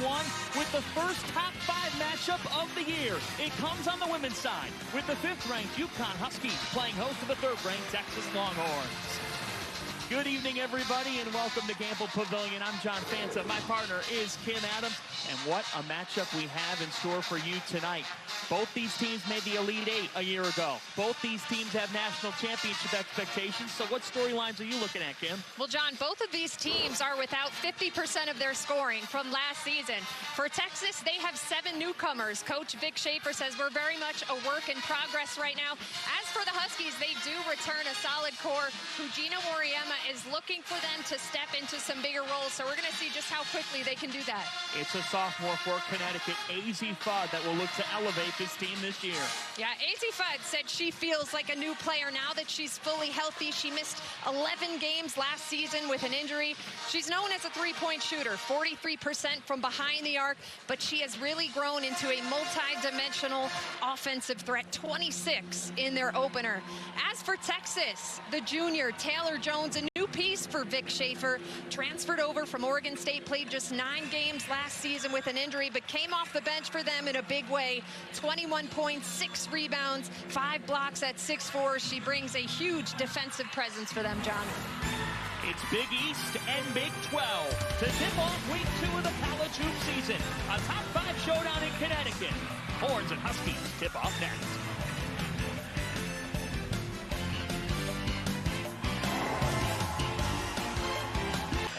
one with the first top 5 matchup of the year. It comes on the women's side with the 5th-ranked UConn Huskies playing host to the 3rd-ranked Texas Longhorns. Good evening, everybody, and welcome to Gamble Pavilion. I'm John Fanta. My partner is Kim Adams, and what a matchup we have in store for you tonight. Both these teams made the Elite Eight a year ago. Both these teams have national championship expectations. So what storylines are you looking at, Kim? Well, John, both of these teams are without 50% of their scoring from last season. For Texas, they have 7 newcomers. Coach Vic Schaefer says we're very much a work in progress right now. As for the Huskies, they do return a solid core. Gina Moriema is looking for them to step into some bigger roles. So we're going to see just how quickly they can do that. It's a sophomore for Connecticut, AZ Fudd, that will look to elevate this team this year. Yeah, AZ Fudd said she feels like a new player now that she's fully healthy. She missed 11 games last season with an injury. She's known as a three-point shooter, 43% from behind the arc, but she has really grown into a multi-dimensional offensive threat, 26 in their opener. As for Texas, the junior Taylor Jones, a new piece for Vic Schaefer, transferred over from Oregon State, played just 9 games last season with an injury, but came off the bench for them in a big way. 21 points, 6 rebounds, 5 blocks at 6'4". She brings a huge defensive presence for them, John. It's Big East and Big 12 to tip off week 2 of the college hoop season. A top 5 showdown in Connecticut. Horns and Huskies tip off next.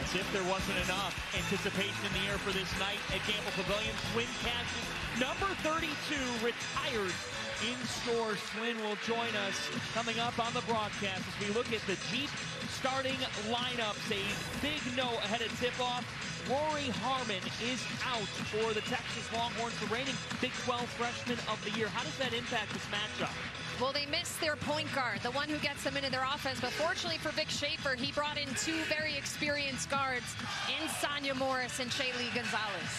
As if there wasn't enough anticipation in the air for this night at Gamble Pavilion, Swin Cash's number 32 retired in store. Swin will join us coming up on the broadcast as we look at the deep starting lineups. A big note ahead of tip-off. Rory Harmon is out for the Texas Longhorns, the reigning Big 12 freshman of the year. How does that impact this matchup? Well, they missed their point guard, the one who gets them into their offense. But fortunately for Vic Schaefer, he brought in 2 very experienced guards in Sonia Morris and Shaylee Gonzalez.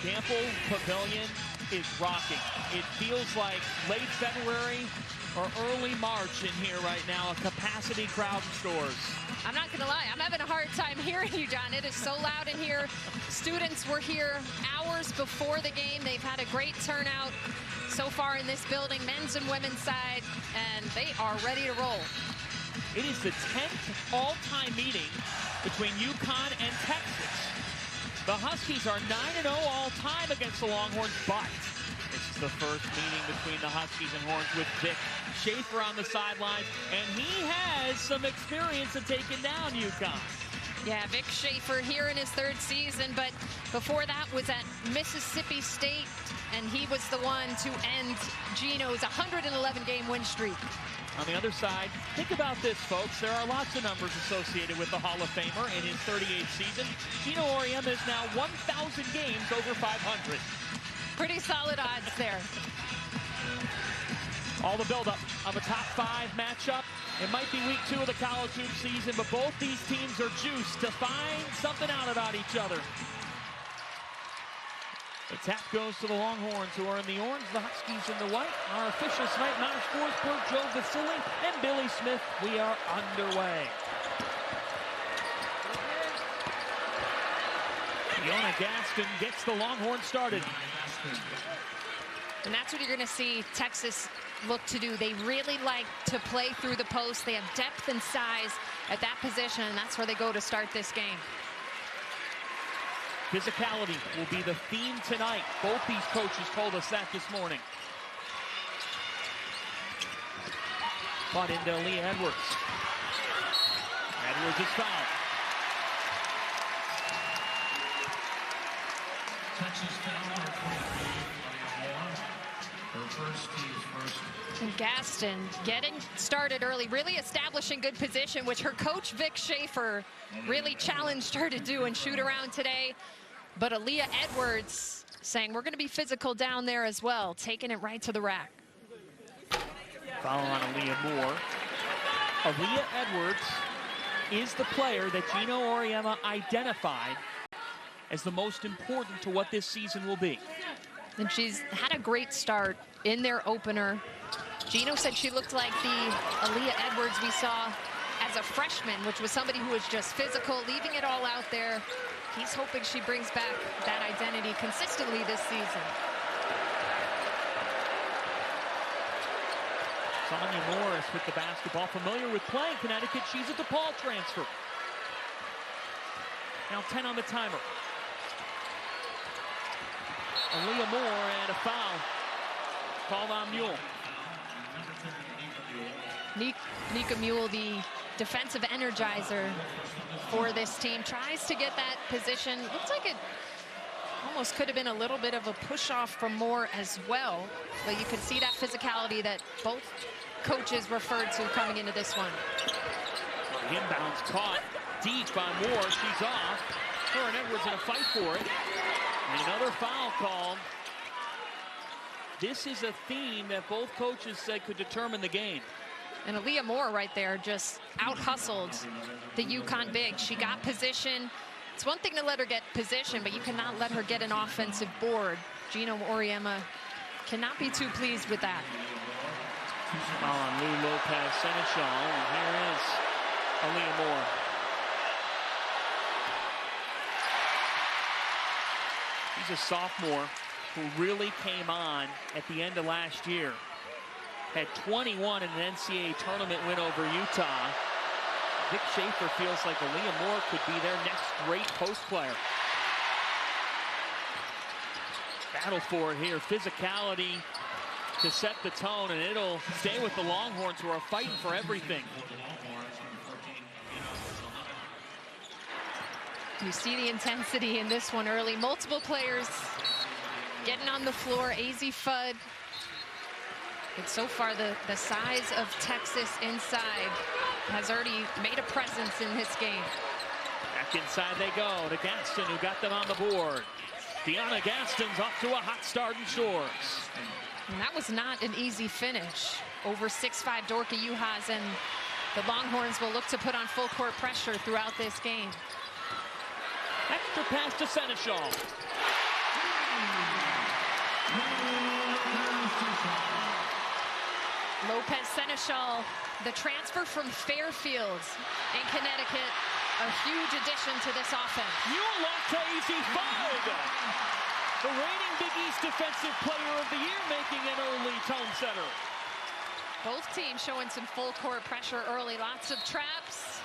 Gamble Pavilion is rocking. It feels like late February or early March in here right now. A capacity crowd in stores. I'm not going to lie, I'm having a hard time hearing you, John. It is so loud in here. Students were here hours before the game. They've had a great turnout so far in this building, men's and women's side, and they are ready to roll. It is the 10th all-time meeting between UConn and Texas. The Huskies are 9-0 all-time against the Longhorns, but this is the first meeting between the Huskies and Horns with Vic Schaefer on the sidelines, and he has some experience in taking down UConn. Yeah, Vic Schaefer here in his 3rd season, but before that was at Mississippi State, and he was the one to end Gino's 111-game win streak. On the other side, think about this, folks. There are lots of numbers associated with the Hall of Famer in his 38th season. Gino Auriemma is now 1,000 games over 500. Pretty solid odds there. All the buildup of a top 5 matchup. It might be week 2 of the college hoop season, but both these teams are juiced to find something out about each other. The tap goes to the Longhorns, who are in the orange, the Huskies in the white. Our officials tonight, Mount Sportsburg, Joe Vasili, and Billy Smith. We are underway. Fiona Gaston gets the Longhorns started. And that's what you're going to see Texas look to do. They really like to play through the post. They have depth and size at that position, and that's where they go to start this game. Physicality will be the theme tonight. Both these coaches told us that this morning. But into Leah Edwards. Edwards is fouled. Texas foul number 23, her first, team's first. And Gaston getting started early, really establishing good position, which her coach Vic Schaefer really challenged her to do and shoot around today. But Aaliyah Edwards saying we're going to be physical down there as well, taking it right to the rack. Foul on Aaliyah Moore. Aaliyah Edwards is the player that Gino Auriemma identified as the most important to what this season will be. And she's had a great start in their opener. Gino said she looked like the Aaliyah Edwards we saw at as a freshman, which was somebody who was just physical, leaving it all out there. He's hoping she brings back that identity consistently this season. Sonia Morris with the basketball, familiar with playing Connecticut. She's a DePaul transfer. Now 10 on the timer. Aaliyah Moore and a foul called on Mule. Nika Mule, the defensive energizer for this team, tries to get that position. Looks like it almost could have been a little bit of a push-off from Moore as well. But you can see that physicality that both coaches referred to coming into this one. Inbounds caught deep by Moore. She's off. Her and Edwards in a fight for it. And another foul called. This is a theme that both coaches said could determine the game. And Aaliyah Moore right there just out-hustled the UConn big. She got position. It's one thing to let her get position, but you cannot let her get an offensive board. Gino Auriemma cannot be too pleased with that. Foul on Lou Lopez Seneschal, and here is Aaliyah Moore. She's a sophomore who really came on at the end of last year. Had 21 in an NCAA tournament win over Utah. Vic Schaefer feels like Aaliyah Moore could be their next great post player. Battle for it here, physicality to set the tone, and it'll stay with the Longhorns, who are fighting for everything. You see the intensity in this one early. Multiple players getting on the floor. AZ Fudd. But so far, the size of Texas inside has already made a presence in this game. Back inside they go to Gaston, who got them on the board. Deanna Gaston's off to a hot start in Shores. And that was not an easy finish. Over 6'5" Dorka Juhas, and the Longhorns will look to put on full court pressure throughout this game. Extra pass to Seneschal. Lopez Seneschal, the transfer from Fairfield in Connecticut, a huge addition to this offense. Mule off to AZ Fudd. The reigning Big East Defensive Player of the Year, making an early tone setter. Both teams showing some full court pressure early, lots of traps.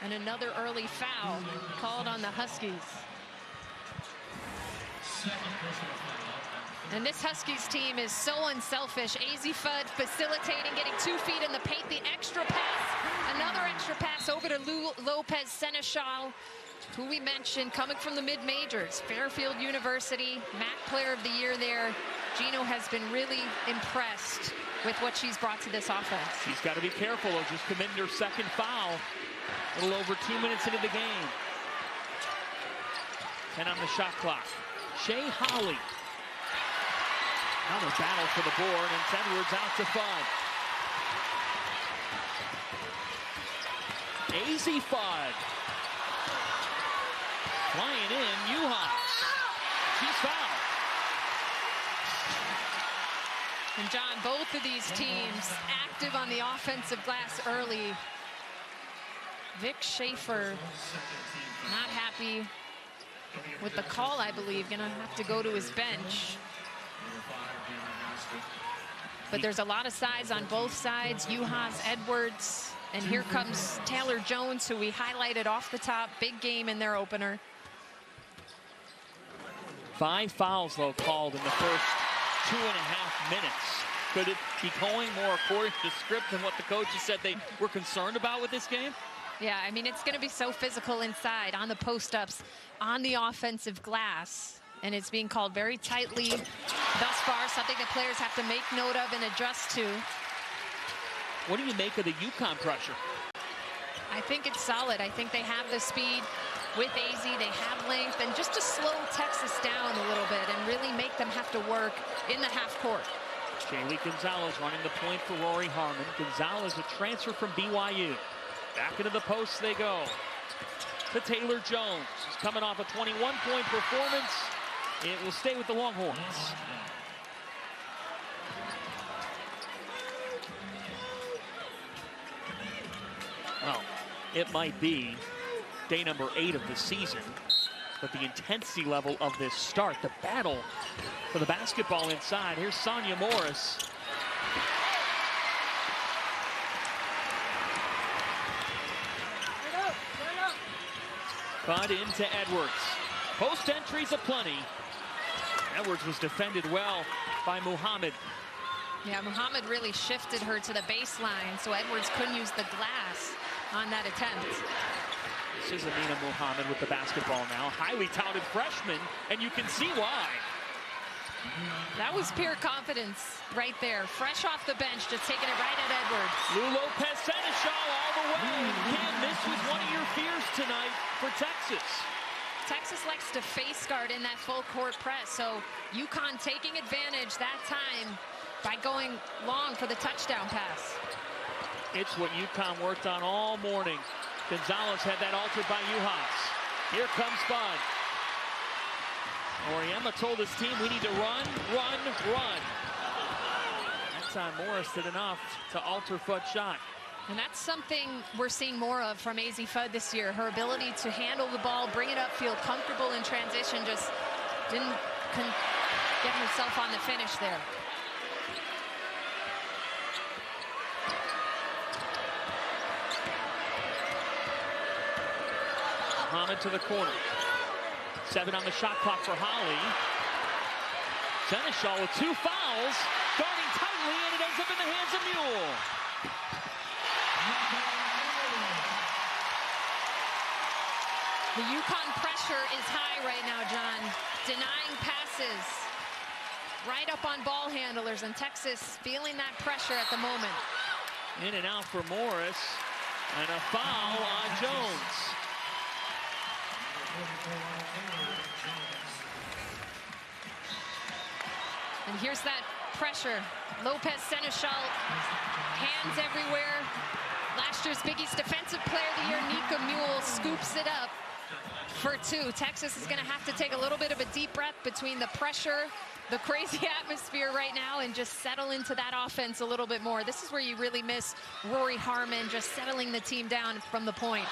And another early foul called on the Huskies. And this Huskies team is so unselfish. AZ Fudd facilitating, getting 2 feet in the paint, the extra pass, another extra pass over to Lopez Seneschal, who we mentioned coming from the mid-majors, Fairfield University, MAC Player of the Year there. Gino has been really impressed with what she's brought to this offense. She's got to be careful of just committing her second foul. A little over 2 minutes into the game. 10 on the shot clock. Shea Holly. Another battle for the board, and Edwards out to Fudd. AZ Fudd. Flying in, Juhas. She's fouled. And John, both of these teams active on the offensive glass early. Vic Schaefer not happy with the call, I believe. Gonna have to go to his bench. But there's a lot of size on both sides. Juhas, Edwards, and here comes Taylor Jones, who we highlighted off the top. Big game in their opener. 5 fouls, though, called in the first 2.5 minutes. Could it be going more according to script than what the coaches said they were concerned about with this game? Yeah, I mean, it's going to be so physical inside, on the post-ups, on the offensive glass. And it's being called very tightly thus far, something that players have to make note of and adjust to. What do you make of the UConn pressure? I think it's solid. I think they have the speed with AZ. They have length, and just to slow Texas down a little bit and really make them have to work in the half court. Shaylee Gonzalez running the point for Rory Harmon. Gonzalez, a transfer from BYU. Back into the post they go. To Taylor Jones. He's coming off a 21-point performance. It will stay with the Longhorns. it might be day number 8 of the season, but the intensity level of this start, the battle for the basketball inside. Here's Sonia Morris. Cut into Edwards. Post entries aplenty. Edwards was defended well by Muhammad. Yeah, Muhammad really shifted her to the baseline, so Edwards couldn't use the glass on that attempt. This is Amina Muhammad with the basketball now. Highly touted freshman, and you can see why. That was pure confidence right there. Fresh off the bench, just taking it right at Edwards. Lou Lopez Seneschal all the way. Kim, this was one of your fears tonight for Texas. Texas likes to face guard in that full court press, so UConn taking advantage that time by going long for the touchdown pass. It's what UConn worked on all morning. Gonzalez had that altered by Uhas. Here comes Bud. Oriema told his team, we need to run, run, run. That time Morris did enough to alter Fudd's shot. And that's something we're seeing more of from AZ Fudd this year. Her ability to handle the ball, bring it up, feel comfortable in transition, just didn't get herself on the finish there. Muhammad to the corner. 7 on the shot clock for Holly. Seneschal with 2 fouls, guarding tightly, and it ends up in the hands of Mule. The UConn pressure is high right now, John. Denying passes right up on ball handlers, and Texas feeling that pressure at the moment. In and out for Morris, and a foul on Jones. And here's that pressure. Lopez Seneschal, hands everywhere. Last year's Big East Defensive Player of the Year, Nika Mule, scoops it up for 2. Texas is going to have to take a little bit of a deep breath between the pressure, the crazy atmosphere right now, and just settle into that offense a little bit more. This is where you really miss Rory Harmon, just settling the team down from the point.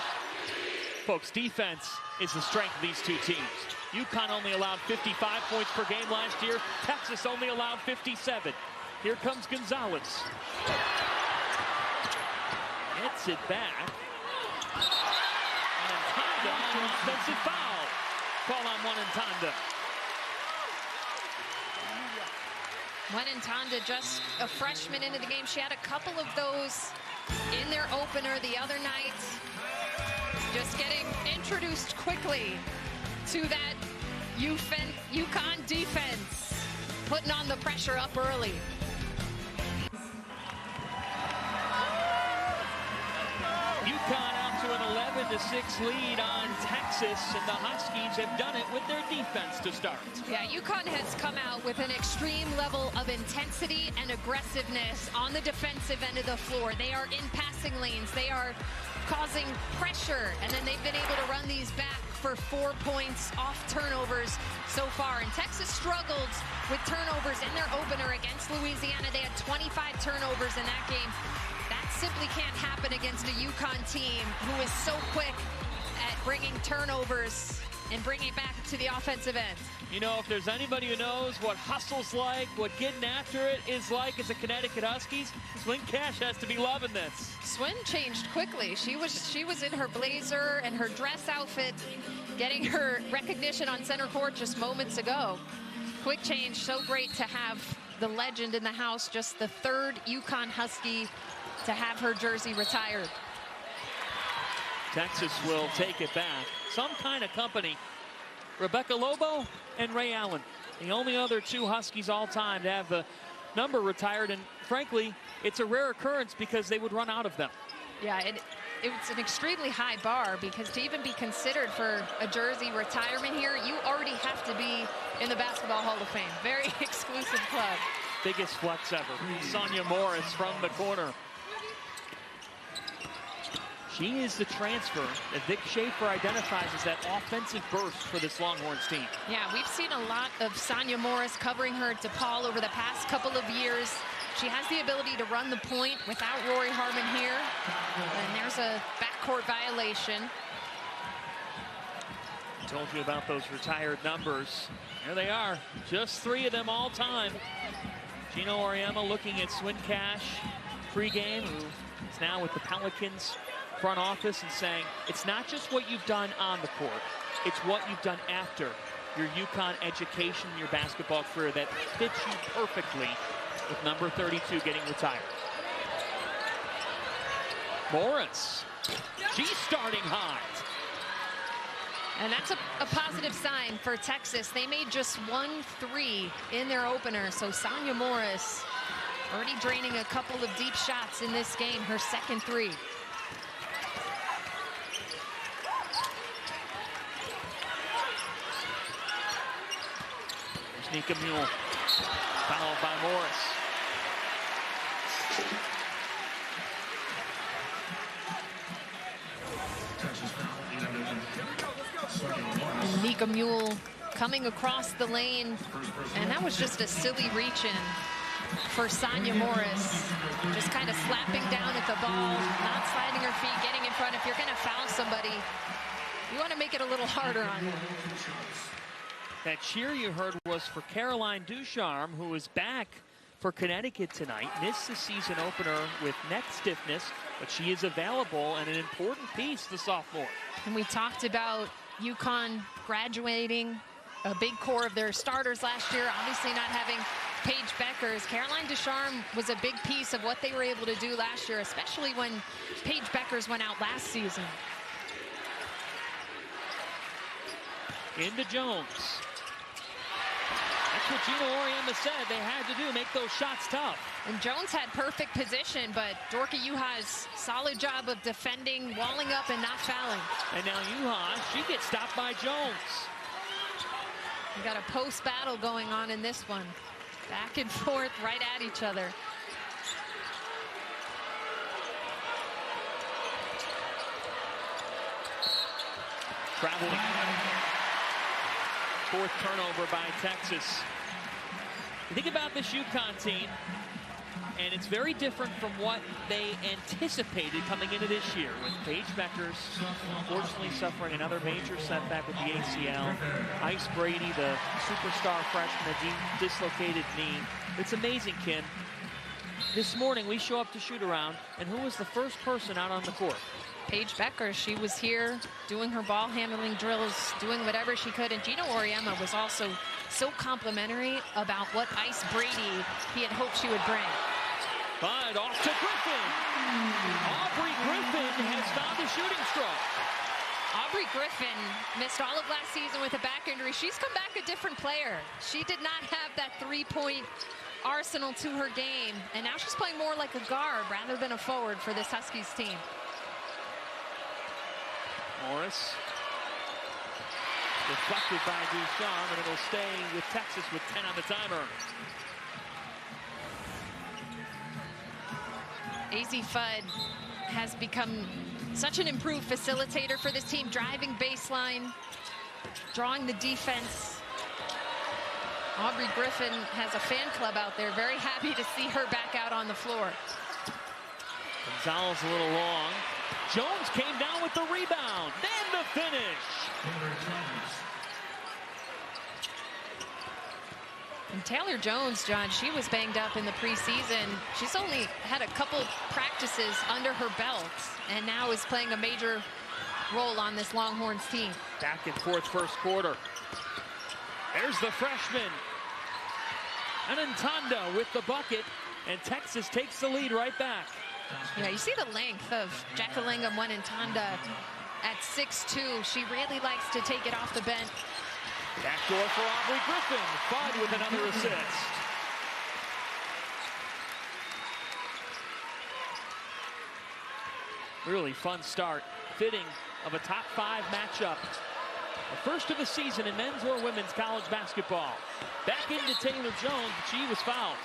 Folks, defense is the strength of these two teams. UConn only allowed 55 points per game last year. Texas only allowed 57. Here comes Gonzalez. Gets it back. And Ntanda on an offensive foul. Call on Ntanda, just a freshman into the game. She had a couple of those in their opener the other night. Just getting introduced quickly to that UConn defense, putting on the pressure up early. UConn out to an 11-6 lead on Texas, and the Huskies have done it with their defense to start. Yeah, UConn has come out with an extreme level of intensity and aggressiveness on the defensive end of the floor. They are in passing lanes. They are causing pressure, and then they've been able to run these back for 4 points off turnovers so far. And Texas struggled with turnovers in their opener against Louisiana. They had 25 turnovers in that game. That simply can't happen against a UConn team who is so quick at bringing turnovers and bringing it back to the offensive end. You know, if there's anybody who knows what hustle's like, what getting after it is like as a Connecticut Huskies, Swin Cash has to be loving this. Swin changed quickly. She was in her blazer and her dress outfit, getting her recognition on center court just moments ago. Quick change, so great to have the legend in the house, just the 3rd UConn Husky to have her jersey retired. Texas will take it back. Some kind of company. Rebecca Lobo and Ray Allen, the only other 2 Huskies all time to have the number retired, and frankly, it's a rare occurrence because they would run out of them. Yeah, it's an extremely high bar, because to even be considered for a jersey retirement here, you already have to be in the Basketball Hall of Fame. Very exclusive club. Biggest flex ever. Sonia Morris from the corner. She is the transfer that Vic Schaefer identifies as that offensive burst for this Longhorns team. Yeah, we've seen a lot of Sonia Morris covering her at DePaul over the past couple of years. She has the ability to run the point without Rory Harmon here. And there's a backcourt violation. I told you about those retired numbers. There they are, just 3 of them all time. Gino Auriemma looking at Swin Cash pregame, who is now with the Pelicans front office, and saying, it's not just what you've done on the court, it's what you've done after your UConn education, your basketball career that fits you perfectly with number 32 getting retired. Morris, she's starting hot. And that's a positive sign for Texas. They made just 1 3 in their opener. So Sonya Morris already draining a couple of deep shots in this game, her second 3. There's Nika Mule, followed by Morris. And Nika Mule coming across the lane, and that was just a silly reach-in for Sonya Morris. Just kind of slapping down at the ball, not sliding her feet, getting in front. If you're going to foul somebody, you want to make it a little harder on them. That cheer you heard was for Caroline Ducharme, who is back for Connecticut tonight. Missed the season opener with neck stiffness, but she is available and an important piece, the sophomore. And we talked about UConn graduating a big core of their starters last year, obviously not having Paige Beckers. Caroline Ducharme was a big piece of what they were able to do last year, especially when Paige Beckers went out last season. Into Jones. That's what Gino Auriemma said they had to do, make those shots tough. And Jones had perfect position, but Dorka Juhá's solid job of defending, walling up, and not fouling. And now Juhá, she gets stopped by Jones. We got a post battle going on in this one. Back and forth, right at each other. Traveling. 4th turnover by Texas. You think about this UConn team, and it's very different from what they anticipated coming into this year, with Paige Beckers unfortunately suffering another major setback with the ACL. Ice Brady, the superstar freshman, a dislocated knee. It's amazing, Kim. This morning we show up to shoot around, and who was the first person out on the court? Paige Beckers. She was here doing her ball handling drills, doing whatever she could. And Gino Auriemma was also so complimentary about what Ice Brady he had hoped she would bring. But off to Griffin. Aubrey Griffin has found a shooting stroke. Aubrey Griffin missed all of last season with a back injury. She's come back a different player. She did not have that 3-point arsenal to her game. And now she's playing more like a guard rather than a forward for this Huskies team. Morris. Deflected by Ducharme, and it'll stay with Texas with 10 on the timer. Azzi Fudd has become such an improved facilitator for this team, driving baseline, drawing the defense. Aubrey Griffin has a fan club out there, very happy to see her back out on the floor. Gonzalez a little long. Jones came down with the rebound, then the finish. And Taylor Jones, John, she was banged up in the preseason. She's only had a couple practices under her belt and now is playing a major role on this Longhorns team. Back and forth first quarter. There's the freshman. Anantanda with the bucket, and Texas takes the lead right back. Yeah, you see the length of Jacqueline Anantanda at 6'2". She really likes to take it off the bench. Backdoor for Aubrey Griffin. Fudd with another assist. Really fun start. Fitting of a top 5 matchup. The first of the season in men's or women's college basketball. Back into Taylor Jones, but she was fouled.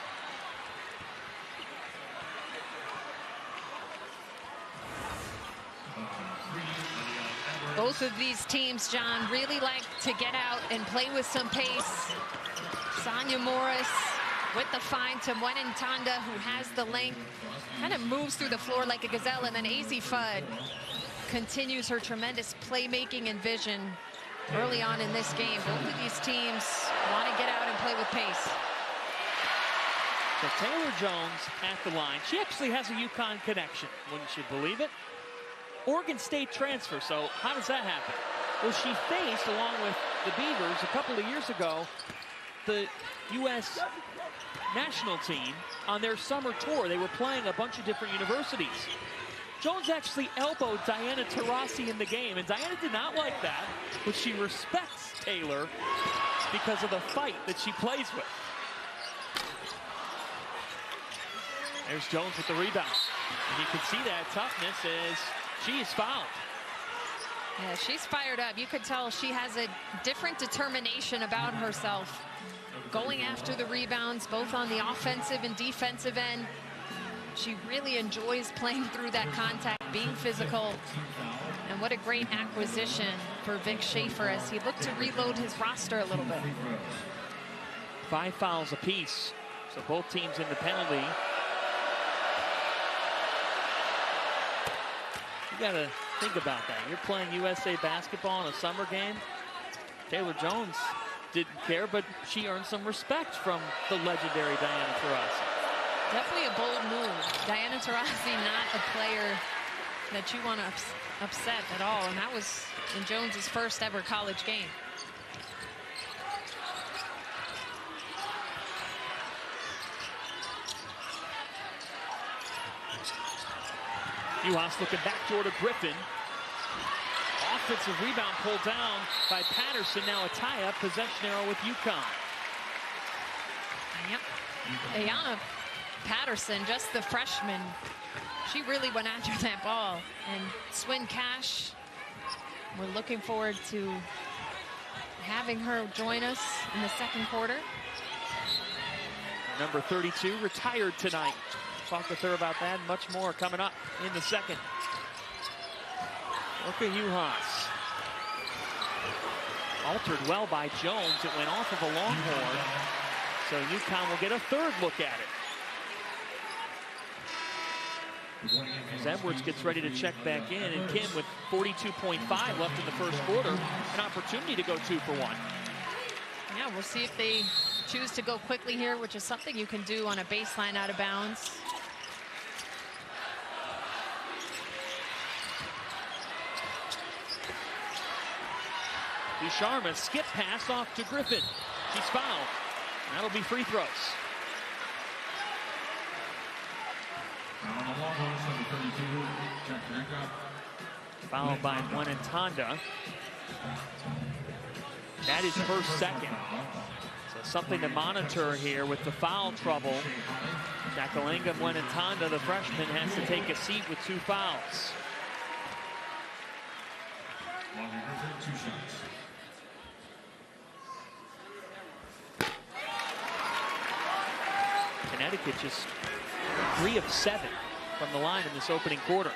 Both of these teams, John, really like to get out and play with some pace. Sonya Morris with the find to Tanda, who has the length, kind of moves through the floor like a gazelle, and then AZ Fudd continues her tremendous playmaking and vision early on in this game. Both of these teams want to get out and play with pace. So Taylor Jones at the line. She actually has a UConn connection, wouldn't you believe it? Oregon State transfer, so how does that happen? Well, she faced, along with the Beavers, a couple of years ago, the U.S. national team on their summer tour. They were playing a bunch of different universities. Jones actually elbowed Diana Taurasi in the game, and Diana did not like that, but she respects Taylor because of the fight that she plays with. There's Jones with the rebound. And you can see that toughness as she is fouled. Yeah, she's fired up. You could tell she has a different determination about herself. Going after the rebounds, both on the offensive and defensive end. She really enjoys playing through that contact, being physical. And what a great acquisition for Vic Schaefer as he looked to reload his roster a little bit. 5 fouls apiece. So both teams in the penalty. You got to think about that. You're playing USA basketball in a summer game. Taylor Jones didn't care, but she earned some respect from the legendary Diana Taurasi. Definitely a bold move. Diana Taurasi, not a player that you want to upset at all, and that was in Jones's first ever college game. Uhas looking backdoor to Griffin. Offensive rebound pulled down by Patterson. Now a tie-up possession arrow with UConn. Yep. Ayanna Patterson, just the freshman. She really went after that ball. And Swin Cash, we're looking forward to having her join us in the second quarter. Number 32 retired tonight. Talk with her about that and much more coming up in the second. Look at Uhas. Altered well by Jones. It went off of a Longhorn. So UConn will get a third look at it. As Edwards gets ready to check back in, and Kim with 42.5 left in the first quarter, an opportunity to go 2 for 1. Yeah, we'll see if they choose to go quickly here, which is something you can do on a baseline out of bounds. Sharma skip pass off to Griffin. She's fouled. That'll be free throws. Fouled by Tanda. That is her second. So something to monitor here with the foul trouble. Jackalinga Tanda, the freshman, has to take a seat with 2 fouls. Connecticut just 3 of 7 from the line in this opening quarter.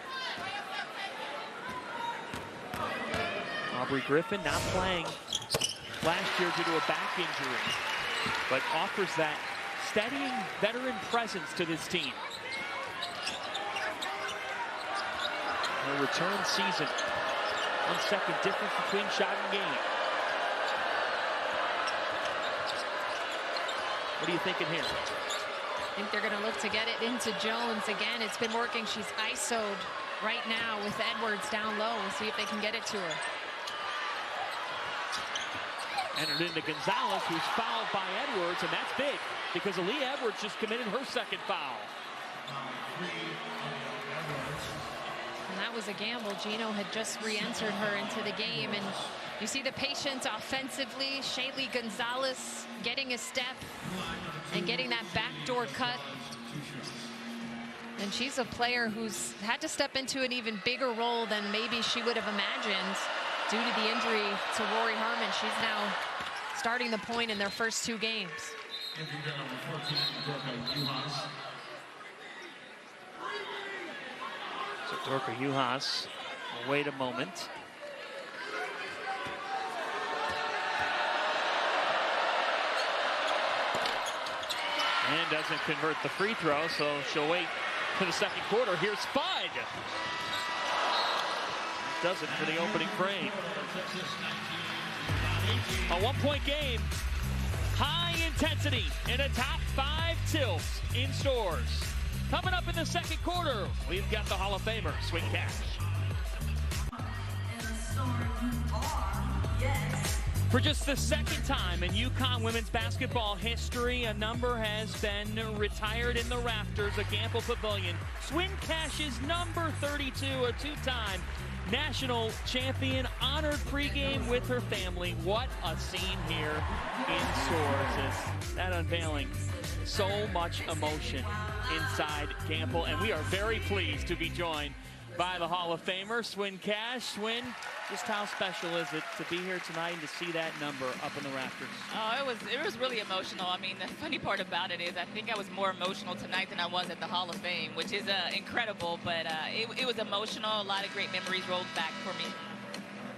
Aubrey Griffin not playing last year due to a back injury, but offers that steadying veteran presence to this team. Her return season. 1 second difference between shot and game. What are you thinking here? I think they're going to look to get it into Jones again. It's been working. She's ISO'd right now with Edwards down low. We'll see if they can get it to her. Entered into Gonzalez, who's fouled by Edwards, and that's big because Aaliyah Edwards just committed her second foul. And that was a gamble. Gino had just re-entered her into the game, and you see the patience offensively. Shaylee Gonzalez getting a step and getting that backdoor cut. And she's a player who's had to step into an even bigger role than maybe she would have imagined due to the injury to Rory Harmon. She's now starting the point in their first 2 games. So Dorka Uhas will wait a moment. And doesn't convert the free throw, so she'll wait for the second quarter. Here's Spud. Does it for the opening frame. A 1-point game. High intensity in a top 5 tilts in stores. Coming up in the second quarter, we've got the Hall of Famer, Swin Cash. For just the second time in UConn women's basketball history, a number has been retired in the rafters of Gamble Pavilion. Swin Cash's number 32, a two-time national champion, honored pregame with her family. What a scene here in stores. Is that unveiling? So much emotion inside Gamble, and we are very pleased to be joined by the Hall of Famer, Swin Cash. Swin, just how special is it to be here tonight and to see that number up in the rafters? Oh, it was really emotional. I mean, the funny part about it is I think I was more emotional tonight than I was at the Hall of Fame, which is incredible, but it was emotional. A lot of great memories rolled back for me.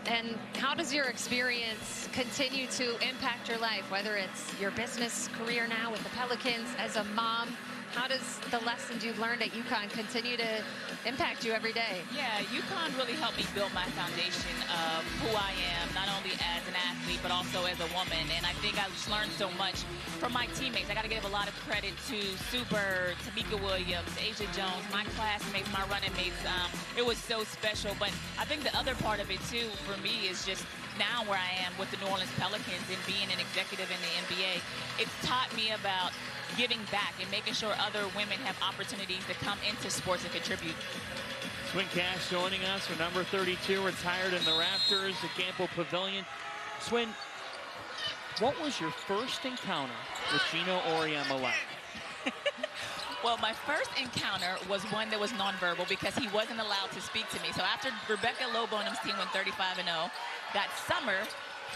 And how does your experience continue to impact your life, whether it's your business career now with the Pelicans, as a mom? How does the lessons you've learned at UConn continue to impact you every day? Yeah, UConn really helped me build my foundation of who I am, not only as an athlete, but also as a woman. And I think I just learned so much from my teammates. I got to give a lot of credit to Sue Bird, Tamika Williams, Asia Jones, my classmates, my running mates. It was so special. But I think the other part of it, too, for me is just now where I am with the New Orleans Pelicans and being an executive in the NBA. It's taught me about giving back and making sure other women have opportunities to come into sports and contribute. Swin Cash joining us, her number 32, retired in the rafters at Gamble Pavilion. Swin, what was your first encounter with Gino Auriemma like? Well, my first encounter was one that was nonverbal because he wasn't allowed to speak to me. So after Rebecca Low-Bonham's team went 35-0, that summer,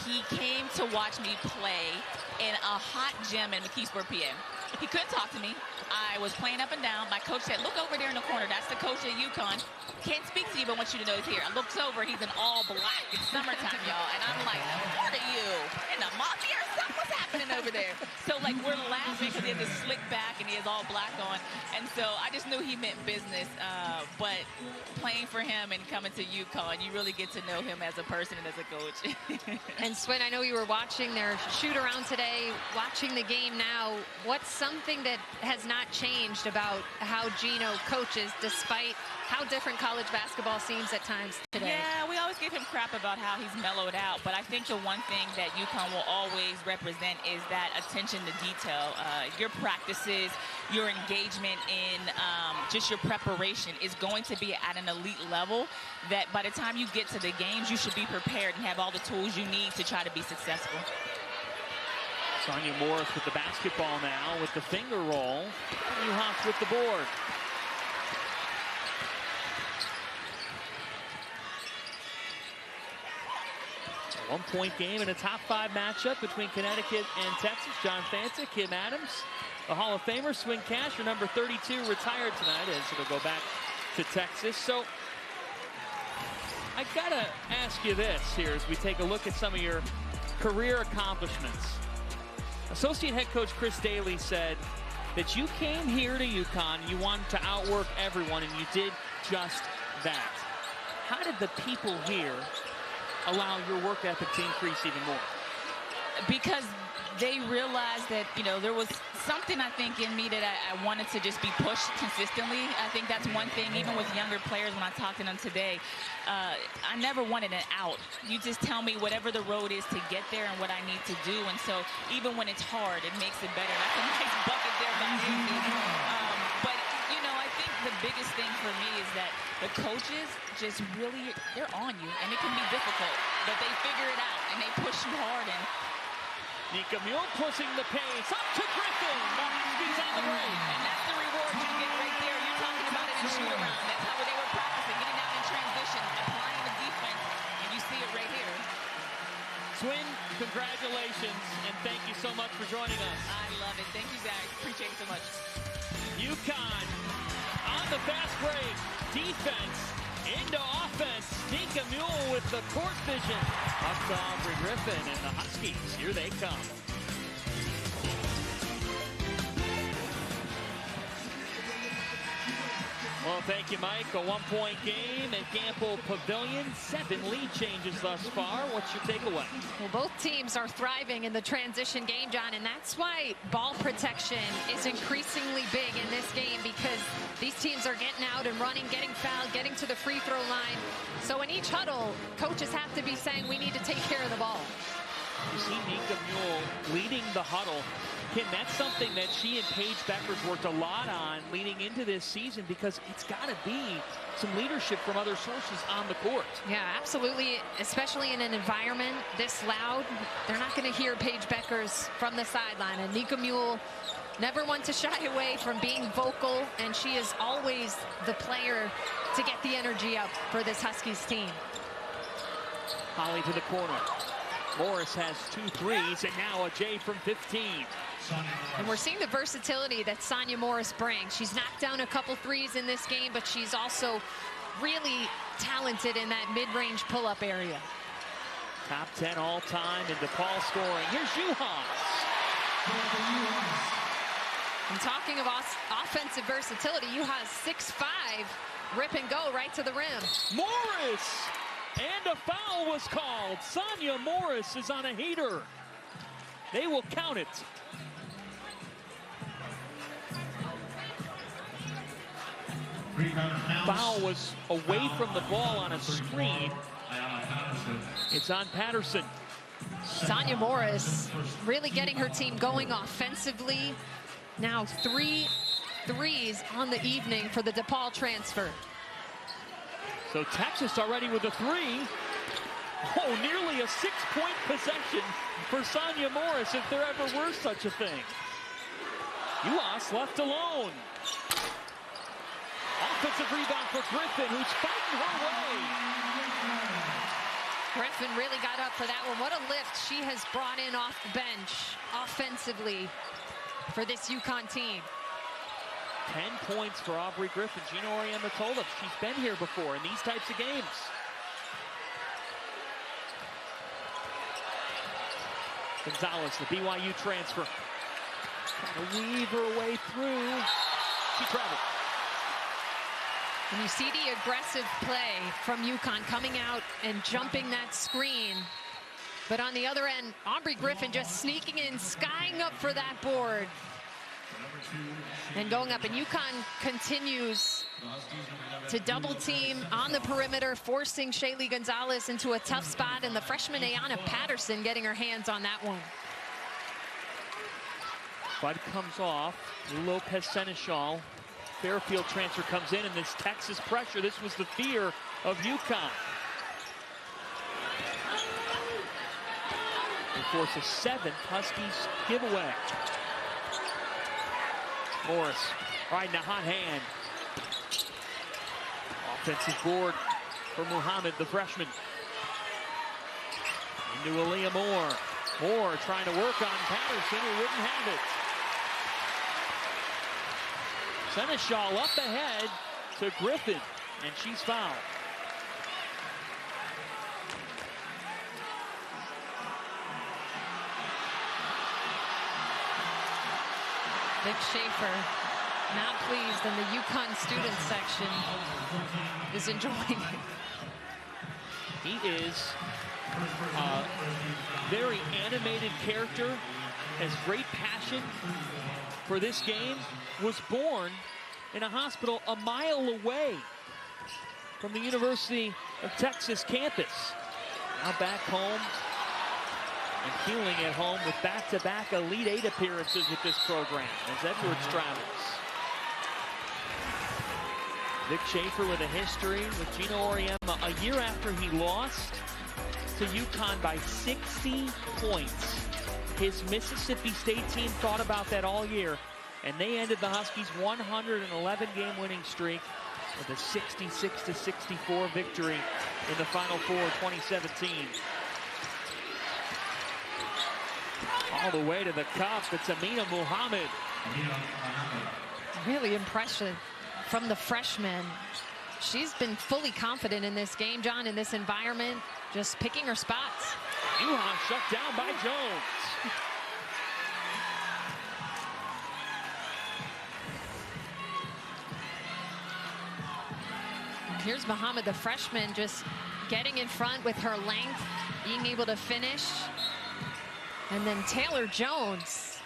he came to watch me play in a hot gym in McKeesport, PA. He couldn't talk to me. I was playing up and down. My coach said, look over there in the corner. That's the coach at UConn. Can't speak to you, but I want you to know he's here. I looked over. He's in all black. It's summertime, y'all. And I'm like, what are you? In the mafia or something? What's happening over there? So, like, we're laughing because he has this slick back and he has all black on. And so I just knew he meant business. But playing for him and coming to UConn, you really get to know him as a person and as a coach. And Swin, I know you were watching their shoot-around today, watching the game now. What's something that has not changed about how Gino coaches, despite how different college basketball seems at times today? Yeah, we always give him crap about how he's mellowed out, but I think the one thing that UConn will always represent is that attention to detail. Your practices, your engagement in just your preparation is going to be at an elite level that by the time you get to the games, you should be prepared and have all the tools you need to try to be successful. Sonia Morris with the basketball now with the finger roll. Newhoff with the board. A 1-point game in a top 5 matchup between Connecticut and Texas. John Fanta, Kim Adams, the Hall of Famer, Swin Cash, her number 32, retired tonight as it'll go back to Texas. So I gotta ask you this here as we take a look at some of your career accomplishments. Associate head coach Chris Daly said that you came here to UConn, you wanted to outwork everyone, and you did just that. How did the people here allow your work ethic to increase even more? Because they realized that, you know, there was something, I think, in me that I wanted to just be pushed consistently. I think that's one thing, even with younger players, when I talked to them today, I never wanted an out. You just tell me whatever the road is to get there and what I need to do. And so even when it's hard, it makes it better. That's a nice bucket there by Izzy. But, you know, I think the biggest thing for me is that the coaches just really, they're on you. And it can be difficult, but they figure it out and they push you hard. And Nika Mule pushing the pace up to Griffin. He's on the break. And that's the reward you get right there. You're talking about it in shoot-around. That's how they were practicing, getting out in transition, applying the defense, and you see it right here. Swin, congratulations, and thank you so much for joining us. I love it. Thank you, guys. Appreciate it so much. UConn on the fast break. Defense into offense. Nika Mule with the court vision. Up to Aubrey Griffin and the Huskies. Here they come. Well, thank you, Mike. A one-point game at Gamble Pavilion. 7 lead changes thus far. What's your takeaway? Well, both teams are thriving in the transition game, John, and that's why ball protection is increasingly big in this game, because these teams are getting out and running, getting fouled, getting to the free throw line. So in each huddle, coaches have to be saying, we need to take care of the ball. You see Nika Mule leading the huddle. Kim, that's something that she and Paige Beckers worked a lot on leading into this season, because it's got to be some leadership from other sources on the court. Yeah, absolutely, especially in an environment this loud. They're not going to hear Paige Beckers from the sideline. And Nika Mule never one to shy away from being vocal, and she is always the player to get the energy up for this Huskies team. Holly to the corner. Morris has 2 threes, and now a J from 15. And we're seeing the versatility that Sonya Morris brings. She's knocked down a couple threes in this game, but she's also really talented in that mid-range pull-up area. Top 10 all-time in DePaul scoring. Here's UConn. And talking of offensive versatility, UConn's 6'5", rip and go right to the rim. Morris! And a foul was called. Sonya Morris is on a heater. They will count it. Foul was away from the ball on a screen. It's on Patterson. Sonya Morris really getting her team going offensively. Now 3 threes on the evening for the DePaul transfer. So Texas already with a 3. Oh, nearly a 6-point possession for Sonya Morris, if there ever were such a thing. UAS left alone. Offensive rebound for Griffin, who's fighting her way. Griffin really got up for that one. What a lift she has brought in off the bench offensively for this UConn team. 10 points for Aubrey Griffin. Gina Auriemma told us she's been here before in these types of games. Gonzalez, the BYU transfer. Trying to weave her way through. She traveled. And you see the aggressive play from UConn coming out and jumping that screen. But on the other end, Aubrey Griffin just sneaking in, skying up for that board. And going up, and UConn continues to double team on the perimeter, forcing Shaylee Gonzalez into a tough spot, and the freshman Ayanna Patterson getting her hands on that one. Bud comes off. Lopez Seneschal. Fairfield transfer comes in, and this Texas pressure. This was the fear of UConn. They force a 7th Huskies giveaway. Morris riding a hot hand. Offensive board for Muhammad, the freshman. Into Aaliyah Moore. Moore trying to work on Patterson, who wouldn't have it. Seneschal up ahead to Griffin, and she's fouled. Vic Schaefer, not pleased, and the UConn student section is enjoying it. He is a very animated character, has great passion for this game, was born in a hospital a mile away from the University of Texas campus. Now back home and feeling at home with back-to-back Elite 8 appearances with this program as Edwards travels. Vic Schaefer with a history with Gina Auriemma a year after he lost to UConn by 60 points. His Mississippi State team thought about that all year, and they ended the Huskies' 111-game winning streak with a 66-64 victory in the Final Four 2017. All the way to the cup, it's Amina Muhammad. Really impressive from the freshman. She's been fully confident in this game, John, in this environment, just picking her spots. UConn shut down by Jones. Here's Muhammad, the freshman, just getting in front with her length, being able to finish. And then Taylor Jones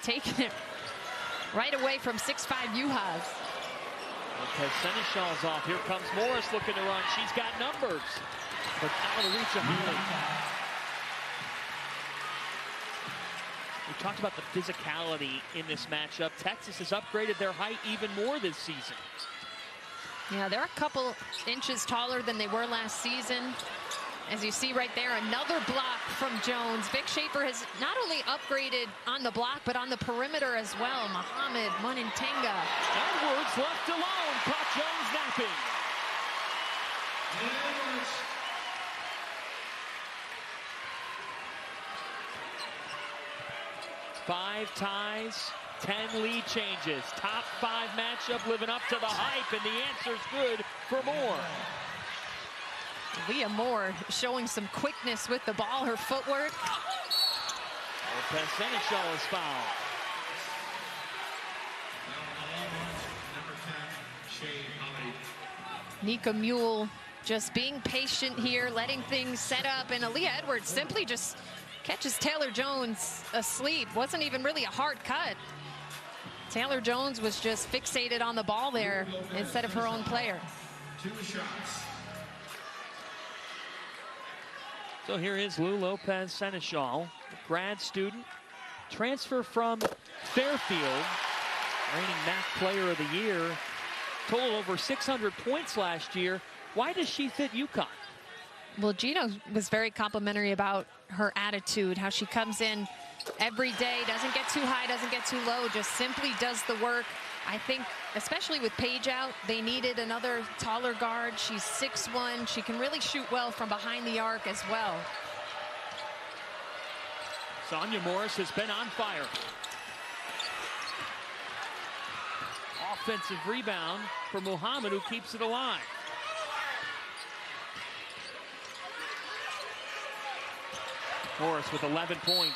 taking it right away from 6'5" UConn. Lopez Senechal's off. Here comes Morris looking to run. She's got numbers, but out of the reach of Holly. We talked about the physicality in this matchup. Texas has upgraded their height even more this season. Yeah, they're a couple inches taller than they were last season. As you see right there, another block from Jones. Vic Schaefer has not only upgraded on the block, but on the perimeter as well. Muhammad Munintenga. Edwards left alone, caught Jones napping. Five ties, 10 lead changes. Top 5 matchup living up to the hype, and the answer's good for Moore. Leah Moore showing some quickness with the ball, her footwork. Lopez Senechal is fouled. Nika Mule just being patient here, letting things set up, and Aaliyah Edwards simply just catches Taylor Jones asleep. Wasn't even really a hard cut. Taylor Jones was just fixated on the ball there instead of her own player. 2 shots. So here is Lou Lopez Senechal, grad student, transfer from Fairfield, reigning MAC Player of the Year, total over 600 points last year. Why does she fit UConn? Well, Gino was very complimentary about her attitude, how she comes in every day, doesn't get too high, doesn't get too low, just simply does the work. I think, especially with Paige out, they needed another taller guard. She's 6'1". She can really shoot well from behind the arc as well. Sonia Morris has been on fire. Offensive rebound for Muhammad, who keeps it alive. Morris with 11 points.